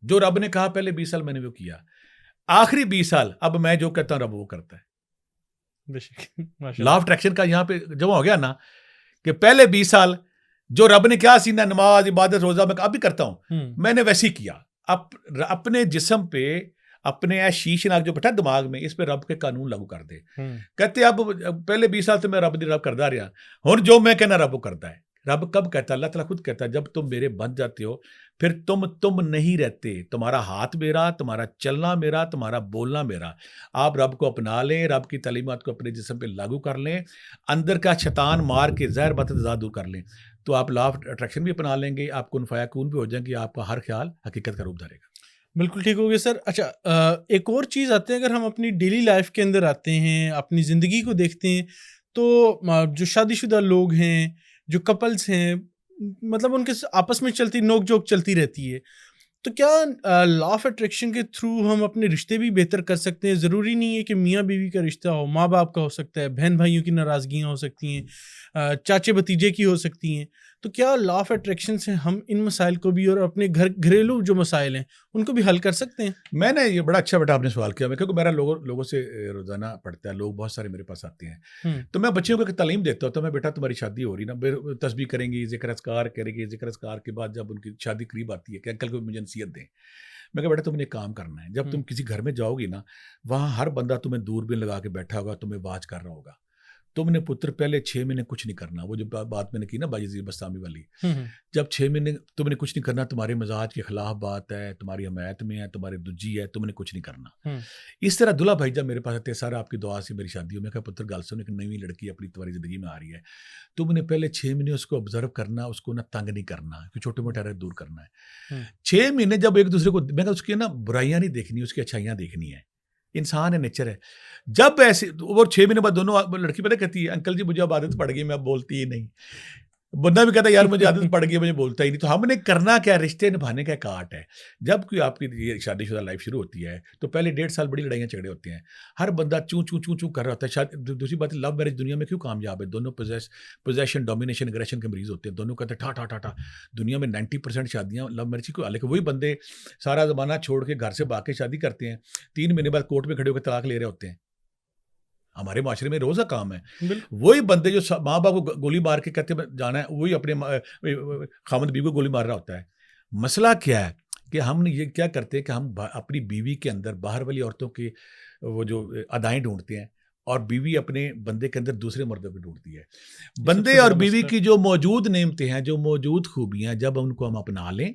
جو رب نے کہا پہلے 20 سال میں نے وہ کیا, آخری 20 سال اب میں جو کہتا ہوں رب وہ کرتا ہے. لا آف اٹریکشن کا یہاں پہ جمع ہو گیا نا, کہ پہلے 20 سال جو رب نے کیا سینا, نماز, عبادت, روزہ میں اب بھی کرتا ہوں, میں نے ویسے ہی کیا. اپنے جسم پہ اپنے شیش ناک جو بیٹھا دماغ میں, اس پہ رب کے قانون لاگو کر دے. کہتے اب پہلے 20 سال سے میں رب کرتا رہا, اور جو میں کہنا رب کرتا ہے. رب کب کہتا ہے؟ اللہ تعالیٰ خود کہتا ہے جب تم میرے بن جاتے ہو پھر تم نہیں رہتے, تمہارا ہاتھ میرا, تمہارا چلنا میرا, تمہارا بولنا میرا. آپ رب کو اپنا لیں, رب کی تعلیمات کو اپنے جسم پہ لاگو کر لیں, اندر کا شیطان مار کے زہر بات دور کر لیں, تو آپ لا آف اٹریکشن بھی اپنا لیں گے, آپ کن فیکون بھی ہو جائیں گے, آپ کا ہر خیال حقیقت کا روپ دھارے گا.
بالکل ٹھیک ہو گیا سر. اچھا, ایک اور چیز آتے ہیں, اگر ہم اپنی ڈیلی لائف کے اندر آتے ہیں, اپنی زندگی کو دیکھتے ہیں, تو جو شادی شدہ لوگ ہیں, جو کپلز ہیں, مطلب ان کے آپس میں نوک جھوک چلتی رہتی ہے, تو کیا لا آف اٹریکشن کے تھرو ہم اپنے رشتے بھی بہتر کر سکتے ہیں؟ ضروری نہیں ہے کہ میاں بیوی کا رشتہ ہو, ماں باپ کا ہو سکتا ہے, بہن بھائیوں کی ناراضگیاں ہو سکتی ہیں, چاچے بھتیجے کی ہو سکتی ہیں. تو کیا لا آف اٹریکشن سے ہم ان مسائل کو بھی اور اپنے گھریلو جو مسائل ہیں ان کو بھی حل کر سکتے ہیں؟
میں نے یہ بڑا اچھا بیٹا آپ نے سوال کیا, میں کیونکہ میرا لوگوں سے روزانہ پڑھتا ہے, لوگ بہت سارے میرے پاس آتے ہیں, تو میں بچیوں کو تعلیم دیتا ہوں. تو میں بیٹا تمہاری شادی ہو رہی نا, تسبیح کریں گی, ذکر اذکار کریں گی, ذکر اذکار کے بعد جب ان کی شادی قریب آتی ہے کہ انکل کو مجھے نصیحت دیں. میں کہا بیٹا تم نے ایک کام کرنا ہے, جب تم کسی گھر میں جاؤ گی نا, وہاں ہر بندہ تمہیں دوربین لگا کے بیٹھا ہوگا, تمہیں واچ کر رہا ہوگا. تم نے پتر پہلے 6 مہینے کچھ نہیں کرنا. وہ جو بات میں نے کی نا باجی بستامی والی, جب 6 مہینے تم نے کچھ نہیں کرنا, تمہارے مزاج کے خلاف بات ہے, تمہاری حمایت میں ہے, تمہاری دجی ہے, تم نے کچھ نہیں کرنا. اس طرح دلہا بھائی جب میرے پاس آتے, سارا آپ کی دعا سے میری شادی ہو, میں کہا پتر گل سن, ایک نئی لڑکی اپنی تمہاری زندگی میں آ رہی ہے, تم نے پہلے 6 مہینے اس کو آبزرو کرنا, اس کو نہ تنگ نہیں کرنا, کہ چھوٹے موٹے رہ دور کرنا ہے. 6 مہینے جب ایک دوسرے کو, میں کہا اس کی نا برائیاں نہیں دیکھنی, اس کی اچھائیاں دیکھنی ہے. انسان ہے, نیچر ہے. جب ایسے وہ 6 مہینے بعد دونوں لڑکی پتہ کہتی ہے انکل جی مجھے اب عادت پڑ گئی, میں اب بولتی ہی نہیں. بندہ بھی کہتا ہے یار مجھے عادت پڑ گئی, مجھے بولتا ہی نہیں. تو ہم نے کرنا کیا, رشتے نبھانے کا ایک آرٹ ہے. جب کوئی آپ کی یہ شادی شدہ لائف شروع ہوتی ہے تو پہلے 1.5 سال بڑی لڑائیاں جھگڑے ہوتے ہیں, ہر بندہ چوں کر رہا ہوتا ہے. دوسری بات ہے, لو میرج دنیا میں کیوں کامیاب ہے, دونوں پوزیشن, ڈومینیشن, اگریشن کے مریض ہوتے ہیں. دونوں کہتے ہیں ٹھا دنیا میں 90% شادیاں لو میرج کی, لیکن وہی بندے سارا زمانہ چھوڑ کے گھر سے بھاگ کے شادی کرتے ہیں, 3 مہینے بعد کورٹ میں کھڑے ہو کے طلاق لے رہے ہوتے ہیں. ہمارے معاشرے میں روزہ کام ہے. وہی بندے جو ماں باپ کو گولی مار کے کہتے ہیں جانا ہے, وہی اپنے خامد بیوی کو گولی مار رہا ہوتا ہے. مسئلہ کیا ہے کہ ہم نے یہ کیا کرتے ہیں کہ ہم اپنی بیوی کے اندر باہر والی عورتوں کے وہ جو ادائیں ڈھونڈتے ہیں, اور بیوی اپنے بندے کے اندر دوسرے مردوں کو ڈھونڈتی ہے. بندے اور بیوی کی جو موجود نعمتیں ہیں, جو موجود خوبیاں, جب ان کو ہم اپنا لیں,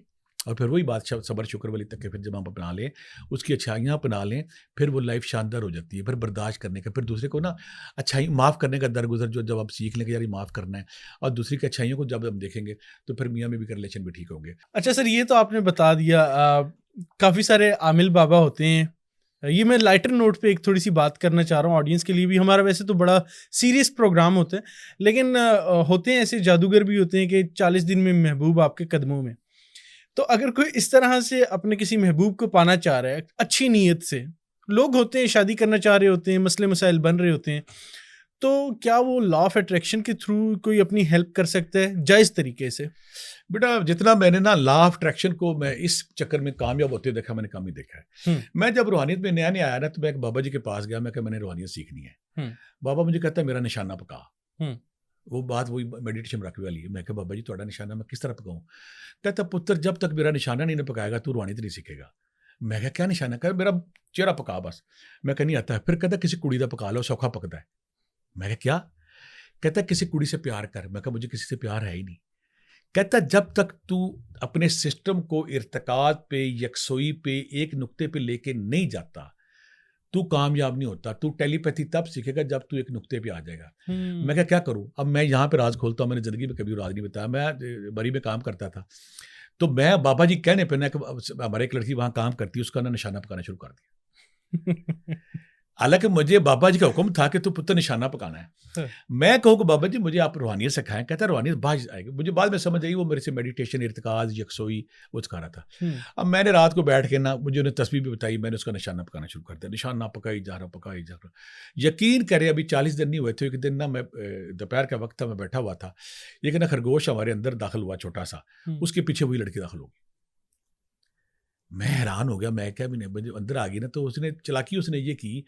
اور پھر وہی بات صبر شکر والی تک ہے, پھر جب ہم اپنا لیں, اس کی اچھائیاں اپنا لیں, پھر وہ لائف شاندار ہو جاتی ہے. پھر برداشت کرنے کا, پھر دوسرے کو نا اچھائی معاف کرنے کا درگزر جو جب آپ سیکھ لیں کہ یار معاف کرنا ہے, اور دوسری کی اچھائیوں کو جب ہم دیکھیں گے تو پھر میاں بیوی کا ریلیشن بھی ٹھیک ہوں گے.
اچھا سر, یہ تو آپ نے بتا دیا, کافی سارے عامل بابا ہوتے ہیں. یہ میں لائٹر نوٹ پہ ایک تھوڑی سی بات کرنا چاہ رہا ہوں آڈینس کے لیے بھی. ہمارا ویسے تو بڑا سیریس پروگرام ہوتا ہے, لیکن ہوتے ہیں ایسے جادوگر بھی ہوتے ہیں کہ 40 دن میں محبوب آپ کے قدموں میں. تو اگر کوئی اس طرح سے اپنے کسی محبوب کو پانا چاہ رہا ہے اچھی نیت سے, لوگ ہوتے ہیں شادی کرنا چاہ رہے ہوتے ہیں, مسئلے مسائل بن رہے ہوتے ہیں, تو کیا وہ لا آف اٹریکشن کے تھرو کوئی اپنی ہیلپ کر سکتا ہے جائز طریقے سے؟
بیٹا جتنا میں نے نا لا آف اٹریکشن کو میں اس چکر میں کامیاب ہوتے دیکھا, میں نے کم ہی دیکھا ہے. میں جب روحانیت میں نیا آیا نا, تو میں ایک بابا جی کے پاس گیا, میں کہ میں نے روحانیت سیکھنی ہے. بابا مجھے کہتا ہے میرا نشانہ پکا. وہ بات وہی میڈیٹیشن رکھنے والی ہے. میں کہ بابا جی تھوڑا نشانہ میں کس طرح پکاؤں؟ کہتا پتر جب تک میرا نشانہ نہیں پکائے گا تو روحانیت نہیں سیکھے گا. میں کہا کیا نشانہ؟ کہ میرا چہرہ پکا بس. میں کہ نہیں آتا ہے. پھر کہتا کسی کڑی دا پکا لو, سوکھا پکتا ہے. میں کہا کیا؟ کہتا کسی کڑی سے پیار کر. میں کہا مجھے کسی سے پیار ہے ہی نہیں. کہتا جب تک تو اپنے سسٹم کو ارتقاء پہ, یکسوئی پہ, ایک نقطے پہ لے کے نہیں جاتا, تو کامیاب نہیں ہوتا, تو ٹیلی پیتھی تب سیکھے گا جب تو ایک نقطے پہ آ جائے گا. میں کیا کروں, اب میں یہاں پہ راز کھولتا ہوں, میں نے زندگی میں کبھی راز نہیں بتایا. میں بری میں کام کرتا تھا, تو میں بابا جی کہنے پہ ہمارے ایک لڑکی وہاں کام کرتی ہے, اس کا نا نشانہ پکانا شروع کر دیا. حالانکہ مجھے بابا جی کا حکم تھا کہ تو پتر نشانہ پکانا ہے. میں کہوں کہ بابا جی مجھے آپ روحانیت سکھائیں, کہتا ہے روحانیت بعد آئے گی. مجھے بعد میں سمجھ آئی وہ میرے سے میڈیٹیشن, ارتکاز, یکسوئی وہ سکھا رہا تھا. اب میں نے رات کو بیٹھ کے نا, مجھے انہیں تسبیح بھی بتائی, میں نے اس کا نشانہ پکانا شروع کر دیا. نشانہ پکائی جا رہا. یقین کرے ابھی 40 دن نہیں ہوئے تھے, ایک دن نا میں دوپہر کا وقت تھا, میں بیٹھا ہوا تھا, ایک نا خرگوش ہمارے اندر داخل ہوا چھوٹا سا, اس کے پیچھے وہی لڑکی داخل ہوگی. میں حیران ہو گیا, میں کیا بھی نہیں, مجھے اندر آ گئی نا. تو اس نے چلاکی اس نے یہ کی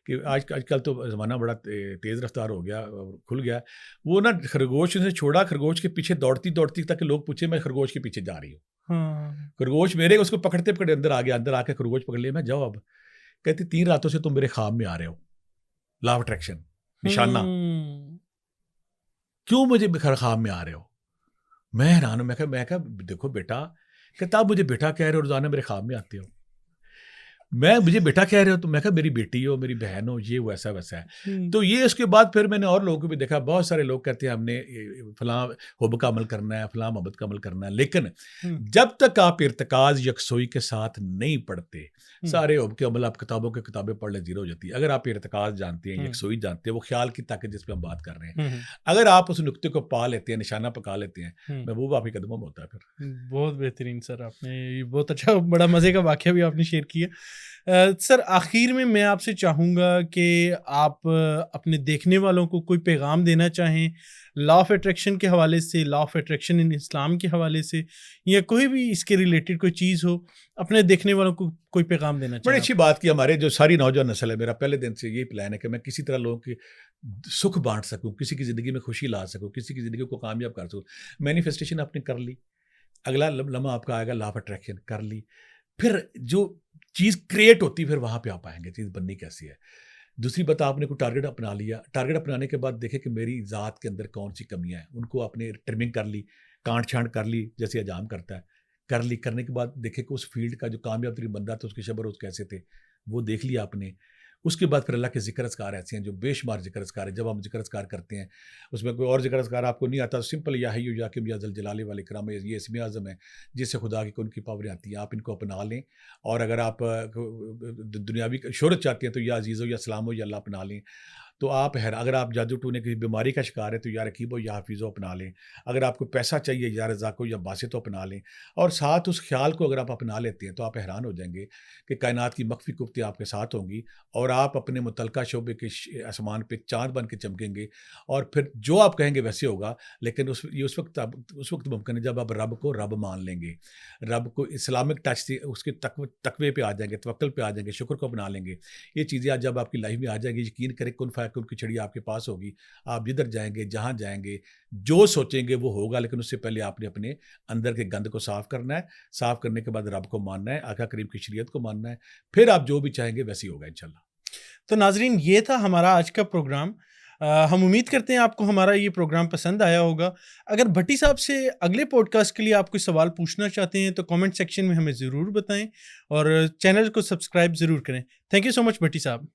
کہ آج کل تو زمانہ بڑا تیز رفتار ہو گیا, کھل گیا. وہ نا خرگوش نے چھوڑا, خرگوش کے پیچھے دوڑتی تک لوگ پوچھے میں خرگوش کے پیچھے جا رہی ہوں. خرگوش میرے اس کو پکڑتے اندر آ گیا, اندر آ کے خرگوش پکڑ لیا. میں جاؤ اب, کہتی 3 راتوں سے تم میرے خواب میں آ رہے ہو. لا آف اٹریکشن, نشانہ, کیوں مجھے خواب میں آ رہے ہو؟ میں حیران ہوں. میں کہا دیکھو بیٹا, کہتا آپ مجھے بیٹا کہہ رہے ہو, روزانہ میرے خواب میں آتے ہو. میں مجھے بیٹا کہہ رہے ہو, تو میں کہا میری بیٹی ہو, میری بہن ہو, یہ ویسا ہے. تو یہ اس کے بعد پھر میں نے اور لوگوں کو بھی دیکھا, بہت سارے لوگ کہتے ہیں ہم نے فلاں حب کا عمل کرنا ہے, فلاں محبت کا عمل کرنا ہے, لیکن جب تک آپ ارتکاز یکسوئی کے ساتھ نہیں پڑھتے, سارے حب کے عمل آپ کتابیں پڑھ لیں, زیرو ہو جاتی ہے. اگر آپ ارتکاز جانتے ہیں, یکسوئی جانتے ہیں, وہ خیال کی طاقت جس پہ ہم بات کر رہے ہیں, اگر آپ اس نقطے کو پا لیتے ہیں, نشانہ پکا لیتے ہیں, محبوب آپ کے قدموں میں ہوتا ہے. پھر
بہت بہترین سر, آپ نے بہت اچھا بڑا مزے کا واقعہ بھی آپ نے شیئر کیا. سر آخر میں آپ سے چاہوں گا کہ آپ اپنے دیکھنے والوں کو کوئی پیغام دینا چاہیں لا آف اٹریکشن کے حوالے سے, لا آف اٹریکشن ان اسلام کے حوالے سے, یا کوئی بھی اس کے ریلیٹڈ کوئی چیز ہو, اپنے دیکھنے والوں کو کوئی پیغام دینا چاہیں.
بڑی اچھی بات کی. ہمارے جو ساری نوجوان نسل ہے, میرا پہلے دن سے یہی پلان ہے کہ میں کسی طرح لوگوں کی سکھ بانٹ سکوں, کسی کی زندگی میں خوشی لا سکوں, کسی کی زندگی کو کامیاب کر سکوں. مینیفیسٹیشن آپ نے کر لی, اگلا لمحہ آپ کا آئے گا لا آف اٹریکشن کر لی, پھر جو چیز کریٹ ہوتی ہے پھر وہاں پہ آپ آئیں گے چیز بننی کیسی ہے. دوسری بات, آپ نے کوئی ٹارگیٹ اپنا لیا, ٹارگیٹ اپنانے کے بعد دیکھیں کہ میری ذات کے اندر کون سی کمیاں ہیں, ان کو آپ نے ٹرمنگ کر لی, کانٹ چھانٹ کر لی, جیسے اجام کرتا ہے, کر لی. کرنے کے بعد دیکھیں کہ اس فیلڈ کا جو کامیاب ترین بندہ تھا, اس کے شبر روز کیسے تھے, وہ دیکھ لیا آپ نے. اس کے بعد پھر اللہ کے ذکر اذکار ایسے ہیں جو بے شمار ذکر اذکار ہے. جب ہم ذکر اذکار کرتے ہیں, اس میں کوئی اور ذکر اذکار آپ کو نہیں آتا, سمپل یا حی یا قیوم یا ذل جلال والاکرام, یہ اسم اعظم ہے جس سے خدا کی کن کی پاوریں آتی ہیں. آپ ان کو اپنا لیں, اور اگر آپ دنیاوی شہرت چاہتے ہیں تو یا عزیز ہو یا سلام ہو یا اللہ اپنا لیں. تو آپ اگر آپ جادو ٹونے کی بیماری کا شکار ہے تو یا رقیب ہو یا حفیظ ہو اپنا لیں. اگر آپ کو پیسہ چاہیے یا رزاق ہو یا باسط ہو اپنا لیں. اور ساتھ اس خیال کو اگر آپ اپنا لیتے ہیں تو آپ حیران ہو جائیں گے کہ کائنات کی مخفی قوتیں آپ کے ساتھ ہوں گی, اور آپ اپنے متعلقہ شعبے کے آسمان پہ چاند بن کے چمکیں گے. اور پھر جو آپ کہیں گے ویسے ہوگا. لیکن اس وقت ممکن ہے جب آپ رب کو رب مان لیں گے, رب کو اسلامک ٹچ سے اس کے تقوی پہ آ جائیں گے, توکل پہ آ جائیں گے, شکر کو اپنا لیں گے. یہ چیزیں جب آپ کی لائف میں آ جائیں گی, یقین کریں کن فیکن کی چھڑی آپ کے پاس ہوگی. آپ جدھر جائیں گے, جہاں جائیں گے, جو سوچیں گے وہ ہوگا. لیکن اس سے پہلے آپ نے اپنے اندر کے گند کو صاف کرنا ہے. صاف کرنے کے بعد رب کو ماننا ہے, آقا کریم کی شریعت کو ماننا ہے. پھر آپ جو بھی چاہیں گے ویسے ہی ہوگا انشاءاللہ.
تو ناظرین, یہ تھا ہمارا آج کا پروگرام. ہم امید کرتے ہیں آپ کو ہمارا یہ پروگرام پسند آیا ہوگا. اگر بھٹی صاحب سے اگلے پوڈ کاسٹ کے لیے آپ کوئی سوال پوچھنا چاہتے ہیں تو کامنٹ سیکشن میں ہمیں ضرور بتائیں, اور چینل کو سبسکرائب ضرور کریں. تھینک یو سو مچ بھٹی صاحب.